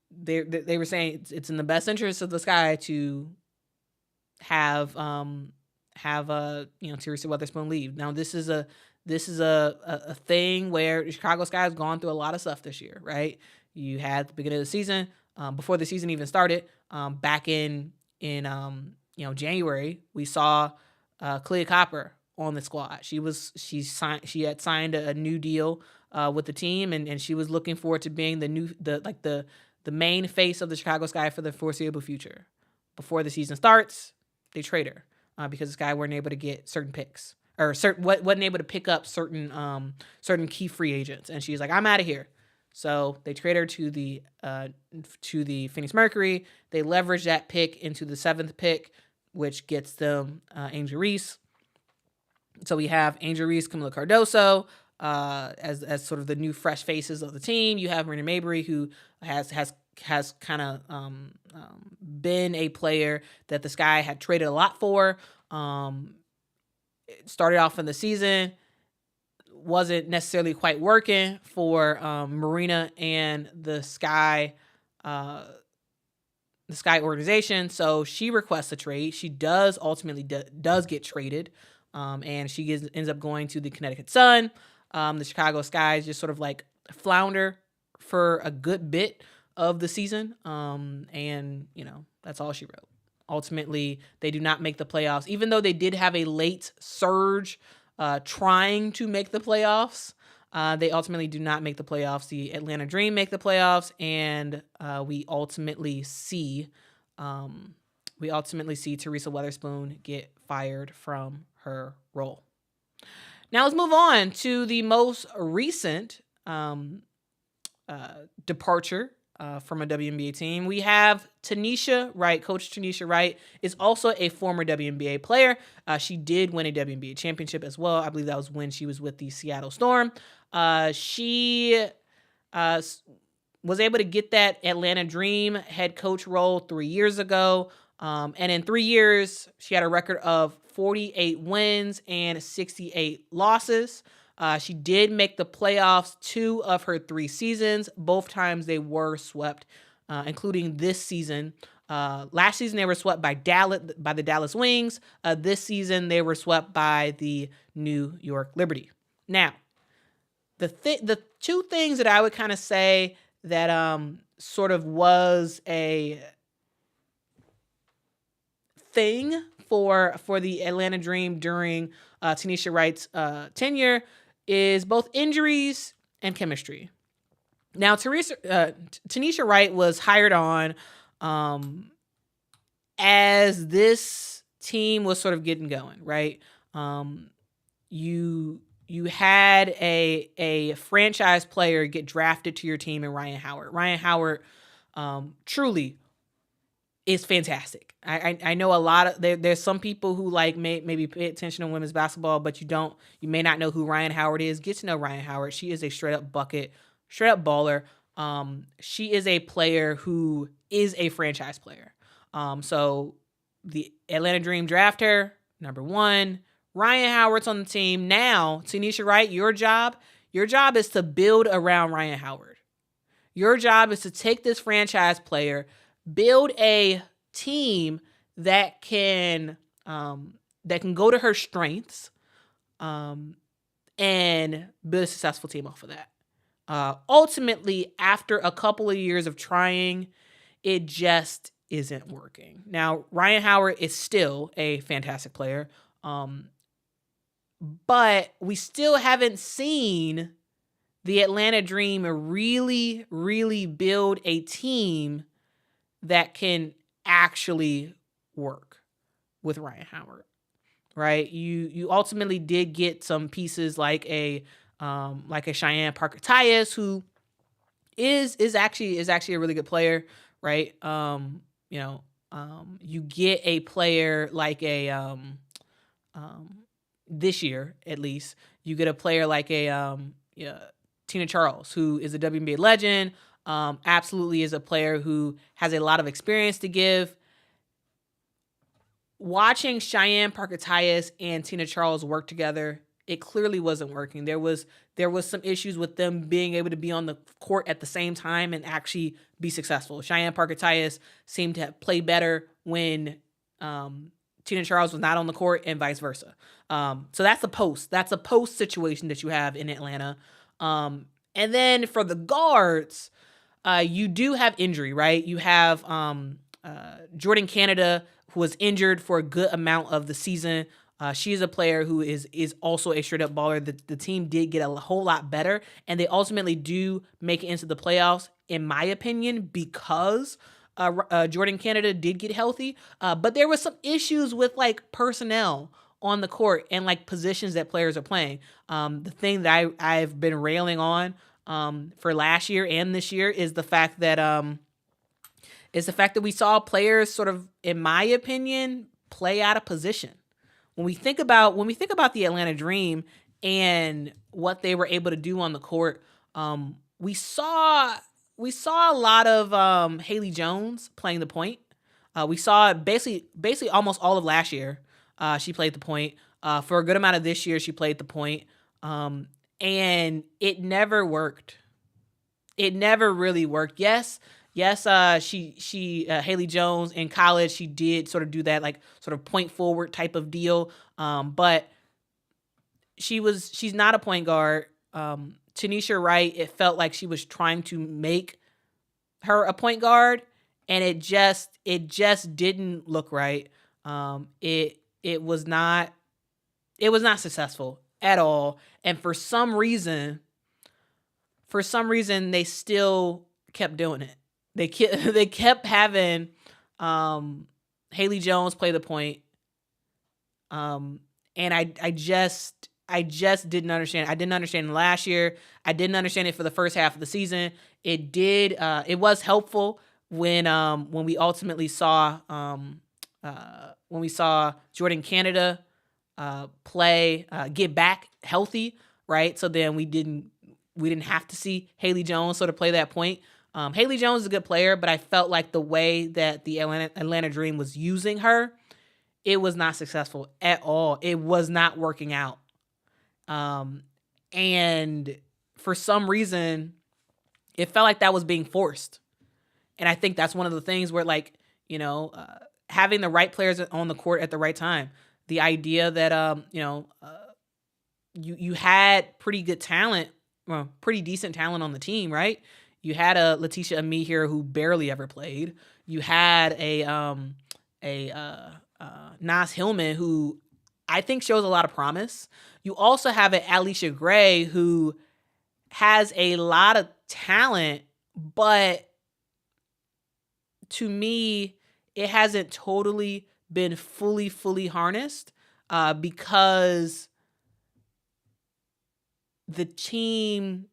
they were saying it's in the best interest of the Sky to have Teresa Weatherspoon leave. Now this is a thing where the Chicago Sky has gone through a lot of stuff this year, right? You had the beginning of the season, before the season even started, back in January, we saw Clea Copper on the squad. She had signed a new deal with the team, and she was looking forward to being the main face of the Chicago Sky for the foreseeable future. Before the season starts, they trade her because the Sky weren't able to get certain picks, or wasn't able to pick up certain key free agents, and she's like, I'm out of here. So they trade her to the Phoenix Mercury. They leverage that pick into the 7th pick, which gets them Angel Reese. So we have Angel Reese, Camila Cardoso as sort of the new fresh faces of the team. You have Marina Mabrey, who has kind of been a player that the Sky had traded a lot for. It started off in the season, wasn't necessarily quite working for Marina and the Sky organization. So she requests a trade. She does ultimately get traded, and she ends up going to the Connecticut Sun. The Chicago Sky just sort of like flounder for a good bit of the season, and that's all she wrote. Ultimately, they do not make the playoffs, even though they did have a late surge trying to make the playoffs. They ultimately do not make the playoffs. The Atlanta Dream make the playoffs, and we ultimately see Teresa Weatherspoon get fired from her role. Now let's move on to the most recent departure from a WNBA team. We have Tanisha Wright. Coach Tanisha Wright is also a former WNBA player. She did win a WNBA championship as well. I believe that was when she was with the Seattle Storm. She was able to get that Atlanta Dream head coach role 3 years ago. And in 3 years, she had a record of 48 wins and 68 losses. She did make the playoffs 2 of her 3 seasons. Both times they were swept, including this season. Last season they were swept by the Dallas Wings. This season they were swept by the New York Liberty. Now, the 2 things that I would kind of say that sort of was a thing for the Atlanta Dream during Tanisha Wright's tenure is both injuries and chemistry. Now, Tanisha Wright was hired on as this team was sort of getting going, right? You had a franchise player get drafted to your team in Ryan Howard. Ryan Howard truly is fantastic. I know a lot of there's some people who maybe pay attention to women's basketball, but you may not know who Ryan Howard is. Get to know Ryan Howard. She is a straight up bucket, straight up baller. She is a player who is a franchise player. So the Atlanta Dream draft her, number 1. Ryan Howard's on the team. Now, Tanisha Wright, your job is to build around Ryan Howard. Your job is to take this franchise player, build a team that can go to her strengths, and build a successful team off of that. Ultimately, after a couple of years of trying, it just isn't working. Now, Ryan Howard is still a fantastic player, but we still haven't seen the Atlanta Dream really, really build a team that can actually work with Ryan Howard, right? You ultimately did get some pieces like a Cheyenne Parker-Tyus, who is actually a really good player, right? You get a player like this year at least, you get a player like Tina Charles, who is a WNBA legend. absolutely is a player who has a lot of experience to give. Watching Cheyenne Parker-Tyus and Tina Charles work together, it clearly wasn't working. There was some issues with them being able to be on the court at the same time and actually be successful. Cheyenne Parker-Tyus seemed to play better when Tina Charles was not on the court, and vice versa. So that's a post. That's a post situation that you have in Atlanta. And then for the guards, you do have injury, right? You have Jordan Canada, who was injured for a good amount of the season. She is a player who is also a straight up baller. The team did get a whole lot better, and they ultimately do make it into the playoffs, in my opinion, because Jordan Canada did get healthy. But there was some issues with like personnel on the court and like positions that players are playing. The thing that I've been railing on for last year and this year is the fact that we saw players sort of, in my opinion, play out of position. When we think about the Atlanta Dream and what they were able to do on the court, we saw a lot of Haley Jones playing the point. We saw basically almost all of last year. She played the point. For a good amount of this year, she played the point. And it never worked. It never really worked. Yes, Haley Jones in college, she did sort of do that like sort of point forward type of deal. But she's not a point guard. Tanisha Wright, it felt like she was trying to make her a point guard, and it just didn't look right. It was not successful at all. And for some reason they still kept doing it. They kept having Haley Jones play the point. And I just didn't understand. I didn't understand last year. I didn't understand it for the first half of the season. It was helpful when we ultimately saw Jordan Canada get back healthy, right? So then we didn't have to see Haley Jones sort of play that point. Haley Jones is a good player, but I felt like the way that the Atlanta Dream was using her, it was not successful at all. It was not working out. And for some reason, it felt like that was being forced. And I think that's one of the things where, like, having the right players on the court at the right time. The idea that, you had pretty good talent, well, pretty decent talent on the team, right? You had a Letitia Amy here who barely ever played. You had a Nas Hillman who I think shows a lot of promise. You also have an Alicia Gray who has a lot of talent, but to me, it hasn't totally been fully harnessed because the team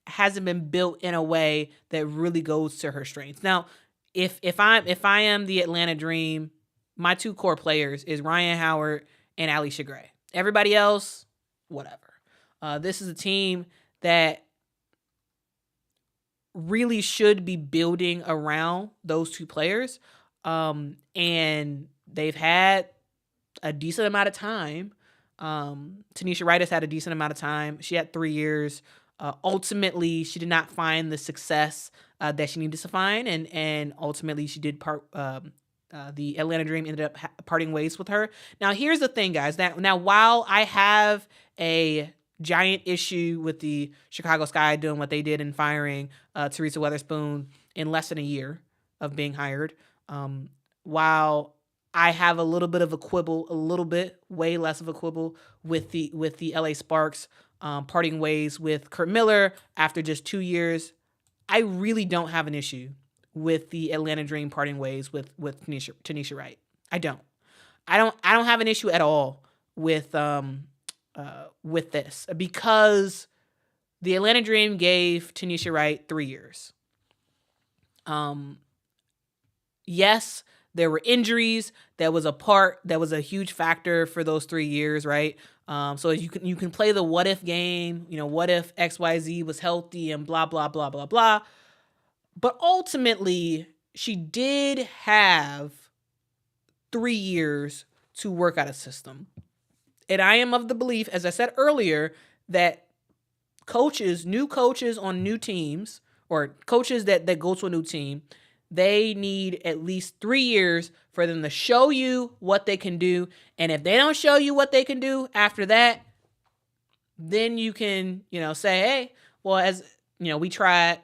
hasn't been built in a way that really goes to her strengths. Now, if I am the Atlanta Dream, my two core players is Ryan Howard and Alicia Gray. Everybody else, whatever. This is a team that really should be building around those two players. And they've had a decent amount of time. Tanisha Wright has had a decent amount of time. She had 3 years. Ultimately, she did not find the success that she needed to find, and ultimately she did part. The Atlanta Dream ended up parting ways with her. Now, here's the thing, guys. Now, while I have a giant issue with the Chicago Sky doing what they did in firing Teresa Weatherspoon in less than a year of being hired, while I have a little bit of a quibble, way less of a quibble with the LA Sparks parting ways with Curt Miller after just 2 years, I really don't have an issue with the Atlanta Dream parting ways with Tanisha Wright. I don't have an issue at all with this, because the Atlanta Dream gave Tanisha Wright 3 years. Yes, there were injuries. That was a huge factor for those 3 years, right? So you can play the what if game, what if XYZ was healthy and blah, blah, blah, blah, blah. But ultimately, she did have 3 years to work out a system. And I am of the belief, as I said earlier, that new coaches on new teams, or coaches that go to a new team, they need at least 3 years for them to show you what they can do. And if they don't show you what they can do after that, then you can, say, hey, well, as we tried,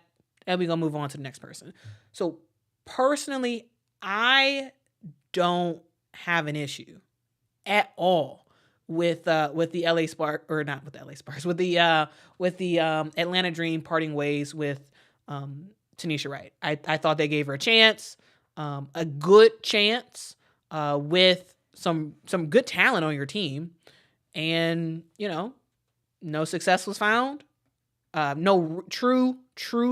and we're going to move on to the next person. So personally, I don't have an issue at all with the LA Sparks, or not with the LA Sparks, with the Atlanta Dream parting ways with Tanisha Wright. I thought they gave her a chance, a good chance, with some good talent on your team, and no success was found. No true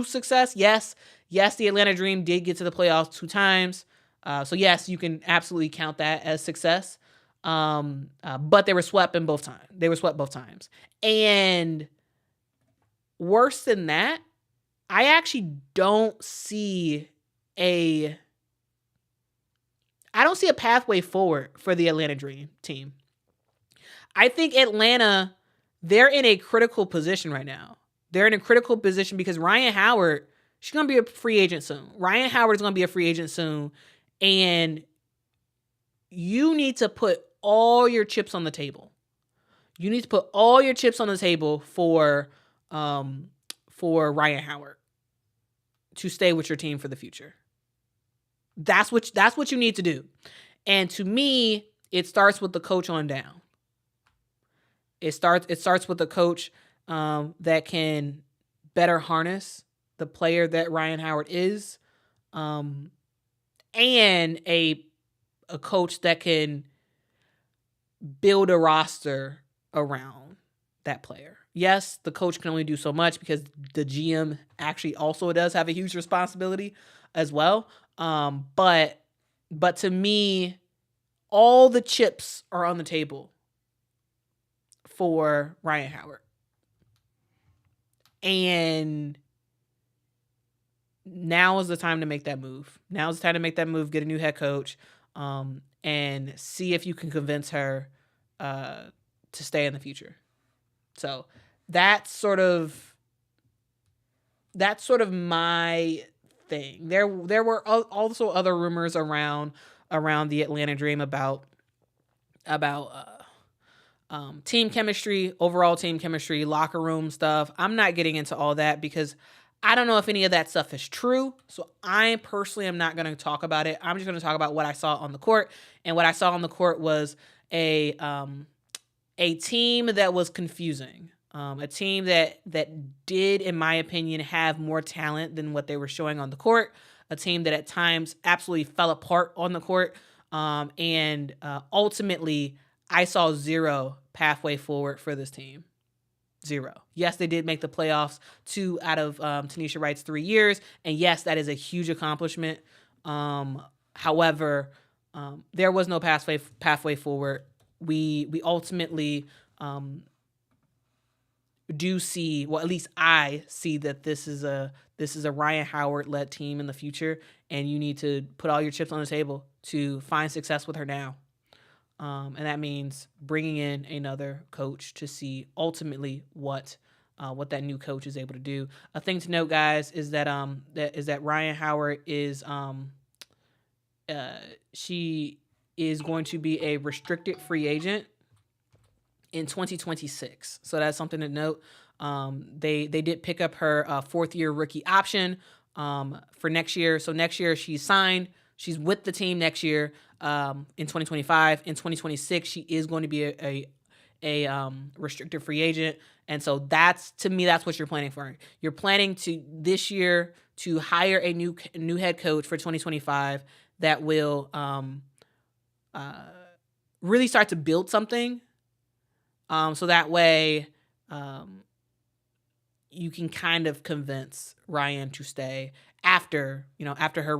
success. Yes, the Atlanta Dream did get to the playoffs 2 times. So yes, you can absolutely count that as success. But they were swept both times. And worse than that, I actually don't see a pathway forward for the Atlanta Dream team. I think Atlanta, they're in a critical position right now. They're in a critical position because Ryan Howard, she's going to be a free agent soon. Ryan Howard is going to be a free agent soon. And you need to put all your chips on the table. You need to put all your chips on the table for Ryan Howard to stay with your team for the future. That's what you need to do. And to me, it starts with the coach on down. It starts with the coach that can better harness the player that Ryan Howard is, and a coach that can build a roster around that player. Yes, the coach can only do so much because the GM actually also does have a huge responsibility as well. But to me, all the chips are on the table for Ryan Howard. And now is the time to make that move. Get a new head coach, and see if you can convince her to stay in the future. So that's sort of my thing. There were also other rumors around the Atlanta Dream about team chemistry, overall team chemistry, locker room stuff. I'm not getting into all that because I don't know if any of that stuff is true. So I personally am not going to talk about it. I'm just going to talk about what I saw on the court. And what I saw on the court was a team that was confusing. A team that did, in my opinion, have more talent than what they were showing on the court. A team that at times absolutely fell apart on the court. And ultimately, I saw zero pathway forward for this team. Zero. Yes, they did make the playoffs 2 out of Tanisha Wright's 3 years. And yes, that is a huge accomplishment. However, there was no pathway forward. We ultimately do see, well, at least I see that this is a Ryan Howard led team in the future, and you need to put all your chips on the table to find success with her now. And that means bringing in another coach to see ultimately what that new coach is able to do. A thing to note, guys, is that Ryan Howard is she is going to be a restricted free agent in 2026. So that's something to note. They did pick up her 4th-year rookie option for next year. So next year she's signed. She's with the team next year in 2025. In 2026, she is going to be a restricted free agent. And so that's what you're planning for. You're planning to this year to hire a new head coach for 2025 that will really start to build something. So that way you can kind of convince Ryan to stay after her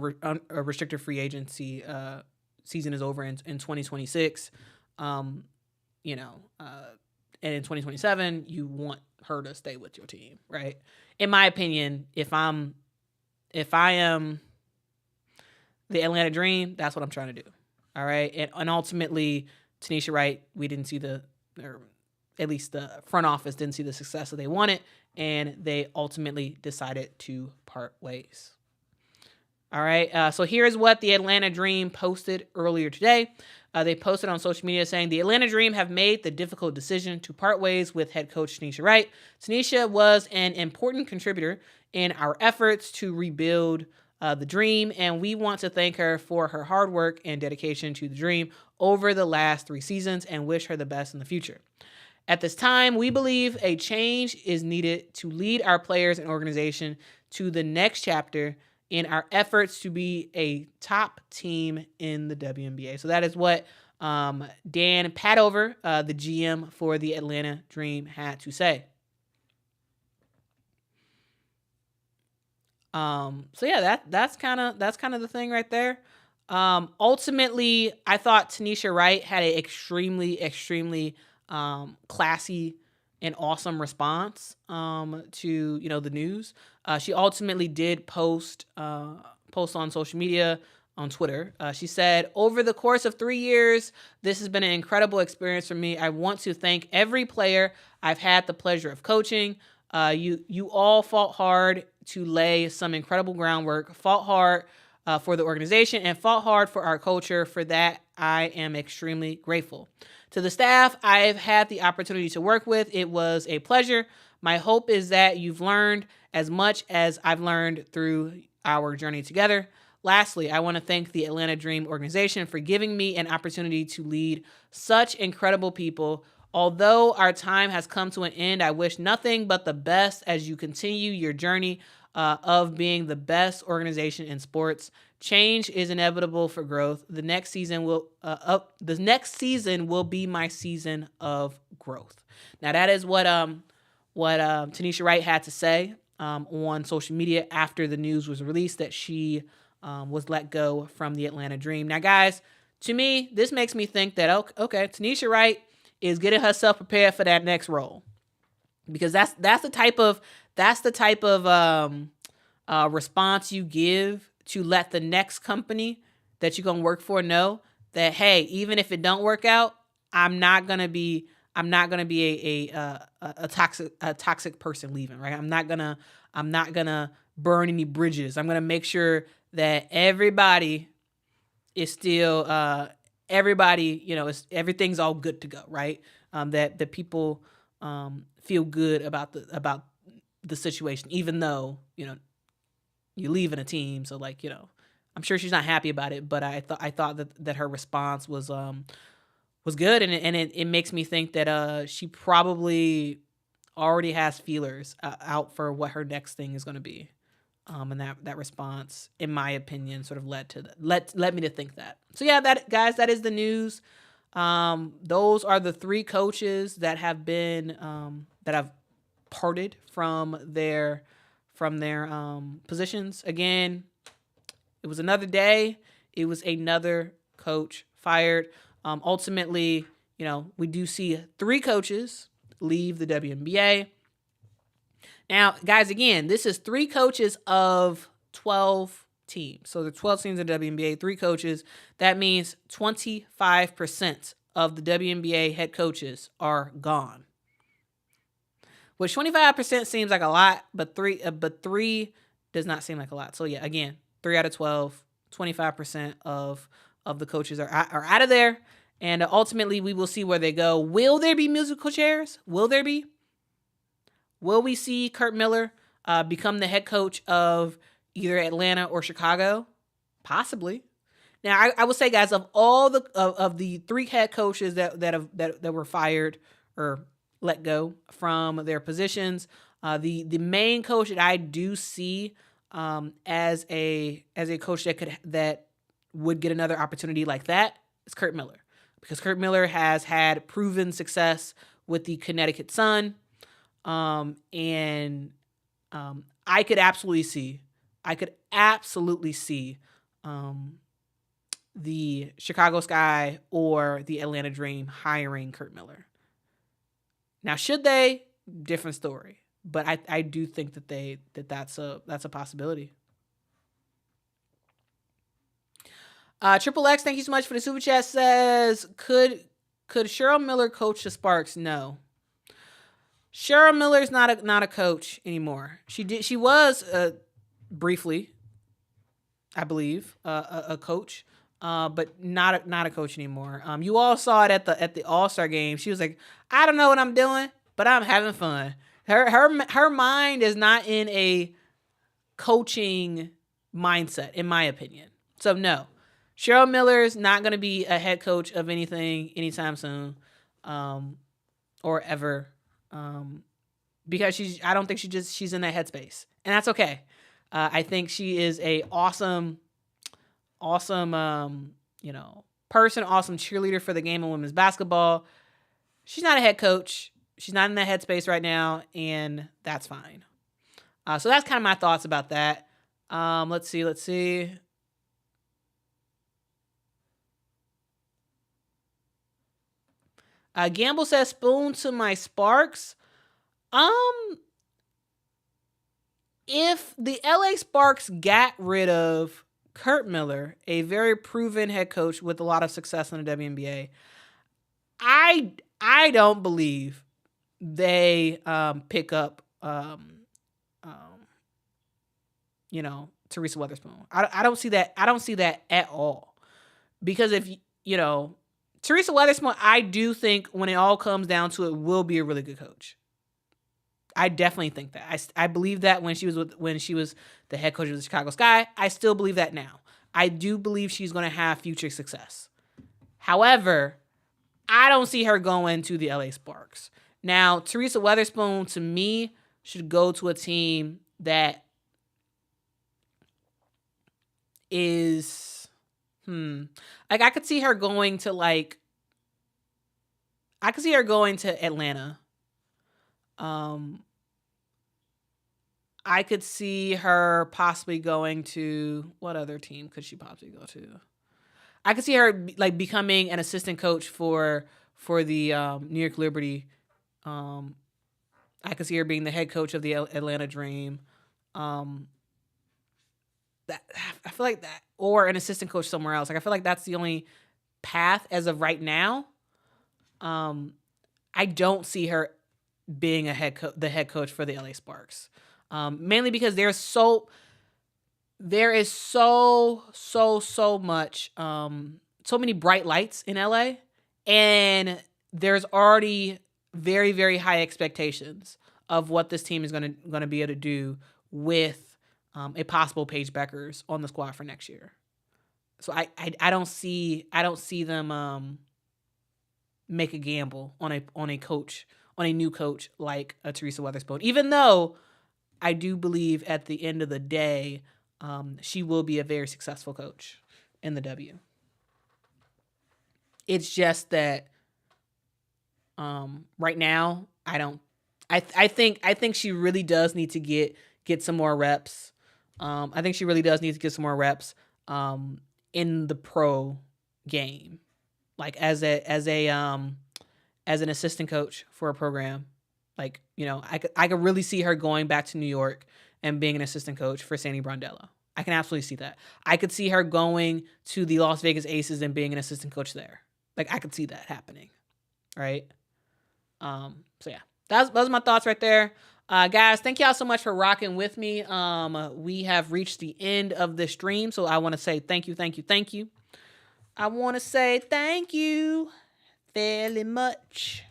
restricted free agency season is over in 2026. And in 2027, you want her to stay with your team, right? In my opinion, if I'm if I am the Atlanta Dream, that's what I'm trying to do. All right. And ultimately, Tanisha Wright, we didn't see or at least the front office didn't see the success that they wanted, and they ultimately decided to part ways. All right. So here's what the Atlanta Dream posted earlier today. They posted on social media saying the Atlanta Dream have made the difficult decision to part ways with head coach Tanisha Wright. Tanisha was an important contributor in our efforts to rebuild the Dream, and we want to thank her for her hard work and dedication to the Dream over the last 3 seasons and wish her the best in the future. At this time, we believe a change is needed to lead our players and organization to the next chapter in our efforts to be a top team in the WNBA. So that is what Dan Padover, the GM for the Atlanta Dream, had to say. So yeah, that's kind of the thing right there. Ultimately, I thought Tanisha Wright had an extremely classy and awesome response to the news. She ultimately did post on social media, on Twitter. She said, "Over the course of 3 years, this has been an incredible experience for me. I want to thank every player I've had the pleasure of coaching. You all fought hard to lay some incredible groundwork, fought hard for the organization, and fought hard for our culture. For that, I am extremely grateful. To the staff I've had the opportunity to work with, it was a pleasure. My hope is that you've learned as much as I've learned through our journey together. Lastly, I want to thank the Atlanta Dream organization for giving me an opportunity to lead such incredible people. Although our time has come to an end, I wish nothing but the best as you continue your journey of being the best organization in sports. Change is inevitable for growth. The next season will be my season of growth." Now that is what Tanisha Wright had to say on social media after the news was released that she was let go from the Atlanta Dream. Now, guys, to me, this makes me think that okay, Tanisha Wright is getting herself prepared for that next role, because that's the type of response you give to let the next company that you're gonna work for know that, hey, even if it don't work out, I'm not gonna be a toxic person leaving, right? I'm not gonna burn any bridges. I'm gonna make sure that everybody is still everything's all good to go, right? That the people feel good about the situation, even though you leave in a team. So I'm sure she's not happy about it, but I thought that her response was good, and it makes me think that she probably already has feelers out for what her next thing is going to be. And that response, in my opinion, sort of led me to think that. So yeah, that is the news. Those are the 3 coaches that have been that have parted from their positions. Again, it was another day. It was another coach fired. Ultimately, we do see 3 coaches leave the WNBA. Now, guys, again, this is 3 coaches of 12 teams. So the 12 teams in the WNBA, 3 coaches. That means 25% of the WNBA head coaches are gone. Which 25% seems like a lot, but 3 does not seem like a lot. So yeah, again, 3 out of 12, 25% of the coaches are out of there. And ultimately, we will see where they go. Will there be musical chairs? Will there be? Will we see Curt Miller become the head coach of either Atlanta or Chicago? Possibly. Now, I will say, guys, of all of the 3 head coaches that were fired or let go from their positions, the main coach that I do see as a coach that would get another opportunity like that is Curt Miller, because Curt Miller has had proven success with the Connecticut Sun. And I could absolutely see the Chicago Sky or the Atlanta Dream hiring Curt Miller. Now, should they? Different story. But I do think that's a possibility. Triple X, thank you so much for the super chat. Says, could Cheryl Miller coach the Sparks? No. Cheryl Miller's not a coach anymore. She was briefly, I believe, a coach, but not a coach anymore. You all saw it at the All-Star game. She was like, I don't know what I'm doing, but I'm having fun. Her mind is not in a coaching mindset, in my opinion. So no, Cheryl Miller is not going to be a head coach of anything anytime soon, or ever, because I don't think she's in that headspace, and that's okay. I think she is a awesome, person, awesome cheerleader for the game of women's basketball. She's not a head coach. She's not in that headspace right now, and that's fine. So that's kind of my thoughts about that. Let's see. Gamble says, spoon to my Sparks. If the LA Sparks got rid of Curt Miller, a very proven head coach with a lot of success in the WNBA, I don't believe they pick up Teresa Weatherspoon. I don't see that. I don't see that at all. Because if Teresa Weatherspoon, I do think when it all comes down to it, will be a really good coach. I definitely think that. I believe that when she was the head coach of the Chicago Sky. I still believe that now. I do believe she's going to have future success. However, I don't see her going to the LA Sparks. Now, Teresa Weatherspoon, to me, should go to a team that is, I could see her going to Atlanta. I could see her possibly going to, what other team could she possibly go to? I could see her becoming an assistant coach for the New York Liberty. I could see her being the head coach of the Atlanta Dream. That I feel like that, or an assistant coach somewhere else. I feel like that's the only path as of right now. I don't see her being the head coach for the LA Sparks. Mainly because there is so much, so many bright lights in LA, and there's already very, very high expectations of what this team is going to be able to do with a possible Paige Beckers on the squad for next year. So I don't see them make a gamble on a new coach like a Teresa Weatherspoon, even though I do believe at the end of the day, she will be a very successful coach in the W. It's just that right now, I think she really does need to get some more reps. I think she really does need to get some more reps in the pro game, like as an assistant coach for a program. I could really see her going back to New York and being an assistant coach for Sandy Brondello. I can absolutely see that. I could see her going to the Las Vegas Aces and being an assistant coach there. I could see that happening, right? So yeah, those are my thoughts right there. Guys, thank y'all so much for rocking with me. We have reached the end of the stream, so I want to say thank you. I want to say thank you very much.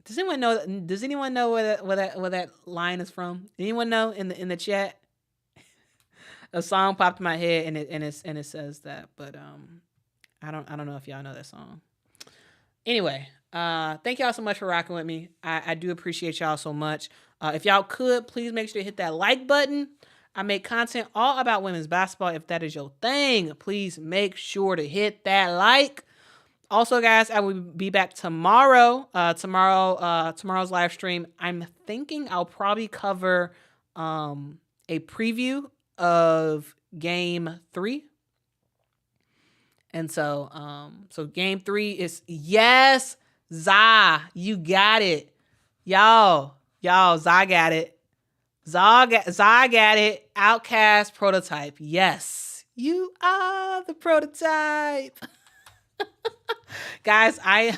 Does anyone know where that line is from? Anyone know in the chat? A song popped in my head and it says that, but I don't know if y'all know that song. Anyway, thank y'all so much for rocking with me. I do appreciate y'all so much. If y'all could, please make sure to hit that like button. I make content all about women's basketball. If that is your thing, please make sure to hit that like. Also, guys, I will be back tomorrow. Tomorrow's live stream, I'm thinking I'll probably cover a preview of Game 3. And so Game 3 is, yes, Zah, you got it. Y'all, Zah got it. Zog at it. Outcast prototype. Yes. You are the prototype. Guys, I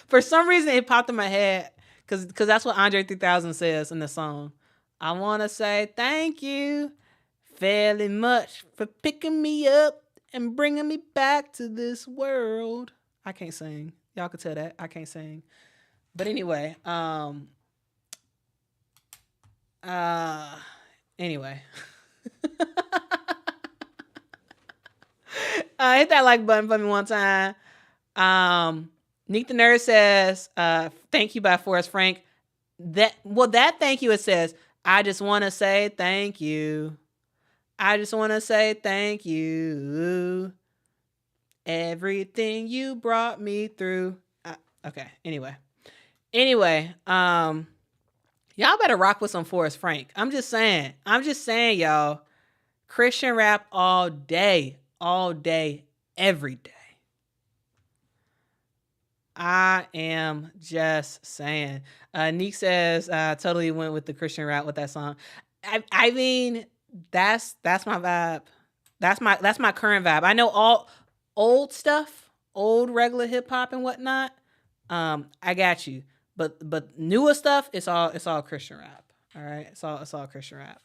for some reason it popped in my head because that's what Andre 3000 says in the song. I want to say thank you fairly much for picking me up and bringing me back to this world. I can't sing. Y'all can tell that I can't sing. But anyway, uh anyway. Hit that like button for me one time. Nick the Nerd says, thank you by Forrest Frank. That thank you, it says, I just want to say thank you. I just want to say thank you. Everything you brought me through. Okay, anyway. Y'all better rock with some Forrest Frank. I'm just saying, y'all. Christian rap all day, every day. I am just saying. Neek says, totally went with the Christian rap with that song. I mean, that's my vibe. That's my current vibe. I know all old stuff, old regular hip hop and whatnot. I got you. But newer stuff, it's all Christian rap. All right, it's all Christian rap.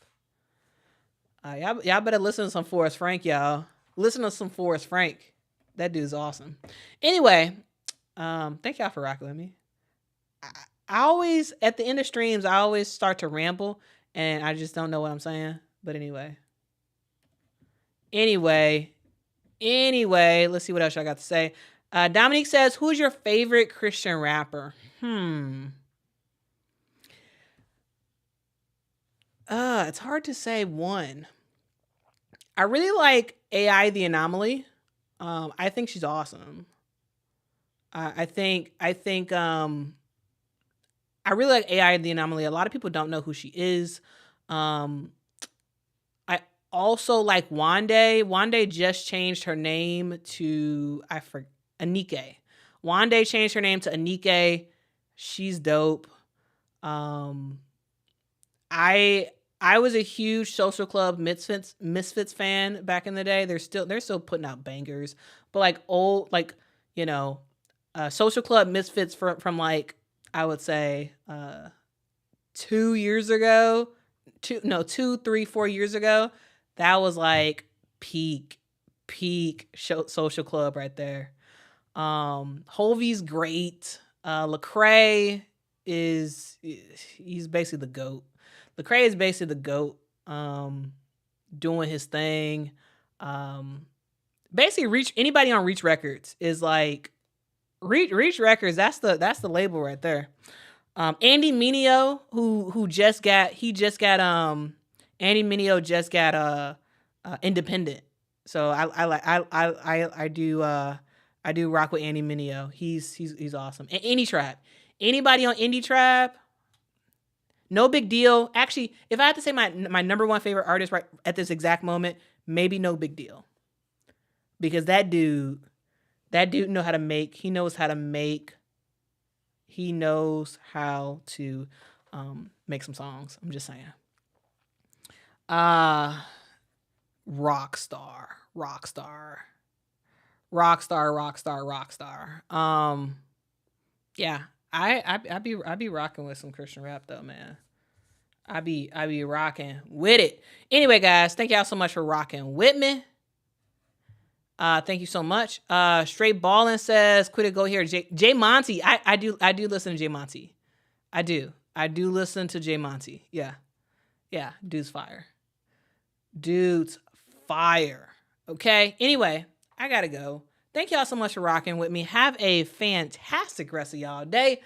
Y'all better listen to some Forrest Frank, y'all. Listen to some Forrest Frank. That dude's awesome. Anyway, thank y'all for rocking with me. I always, at the end of streams, I always start to ramble, and I just don't know what I'm saying. But anyway, let's see what else I got to say. Dominique says, who's your favorite Christian rapper? It's hard to say one. I really like AI the Anomaly. I think she's awesome. I think I really like AI the Anomaly. A lot of people don't know who she is. I also like Wande. Wande just changed her name to Anike. Wande changed her name to Anike. She's dope. I was a huge Social Club Misfits fan back in the day. They're still putting out bangers, but like old, like, Social Club Misfits from like, I would say 2 years ago, 2, 3, 4 years ago. That was like peak Social Club right there. Hovey's great. Lecrae he's basically the GOAT. Lecrae is basically the GOAT, doing his thing. Basically, anybody on Reach Records is like Reach Records. That's the label right there. Andy Mineo, who just got Andy Mineo just got independent. So I do rock with Andy Mineo. He's awesome. And Indie Tribe. Anybody on Indie Tribe? No Big Deal. Actually, if I had to say my number one favorite artist right at this exact moment, maybe No Big Deal. Because that dude know how to make. He knows how to make. He knows how to make some songs. I'm just saying. Rockstar. Yeah. I be rocking with some Christian rap though, man. I be rocking with it. Anyway, guys, thank y'all so much for rocking with me. Thank you so much. Straight Ballin says, "Quit it, go here." Jay Monty. I do listen to Jay Monty. I do listen to Jay Monty. Yeah, dude's fire. Okay. Anyway, I gotta go. Thank y'all so much for rocking with me. Have a fantastic rest of y'all day.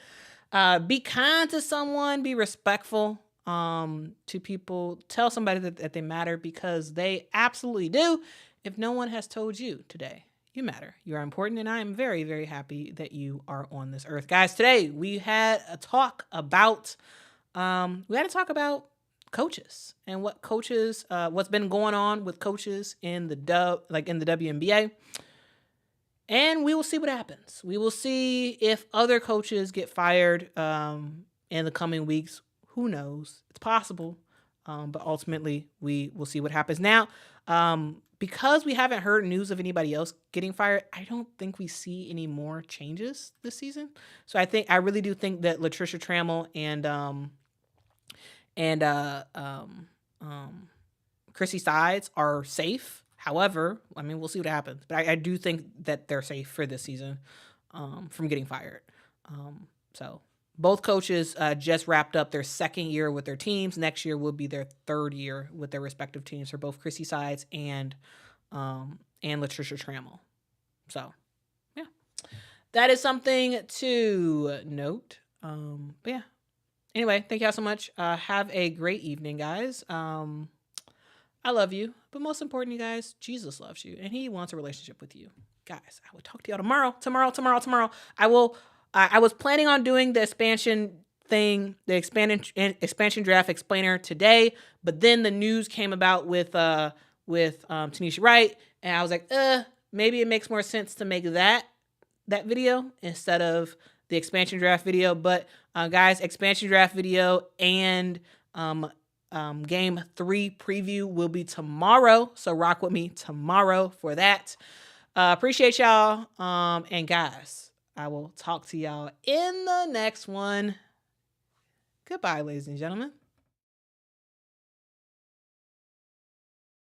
Be kind to someone. Be respectful to people. Tell somebody that they matter, because they absolutely do. If no one has told you today, you matter. You are important, and I am very, very happy that you are on this earth. Guys, today we had a talk about coaches and what coaches, what's been going on with coaches in the WNBA. And we will see what happens. We will see if other coaches get fired in the coming weeks. Who knows? It's possible. But ultimately, we will see what happens. Now, because we haven't heard news of anybody else getting fired, I don't think we see any more changes this season. So I really do think that Latricia Trammell and Chrissy Sides are safe. However, I mean, we'll see what happens. But I do think that they're safe for this season from getting fired. So both coaches just wrapped up their second year with their teams. Next year will be their third year with their respective teams for both Chrissy Sides and Latricia Trammell. So, yeah, that is something to note. But yeah. Anyway, thank y'all so much. Have a great evening, guys. I love you, but most important, you guys, Jesus loves you, and He wants a relationship with you, guys. I will talk to y'all tomorrow. I will. I was planning on doing the expansion thing, the expansion draft explainer today, but then the news came about with Tanisha Wright, and I was like, maybe it makes more sense to make that video instead of the expansion draft video. But guys, expansion draft video and game 3 preview will be tomorrow, so rock with me tomorrow for that. Appreciate y'all, and guys, I will talk to y'all in the next one. Goodbye, ladies and gentlemen.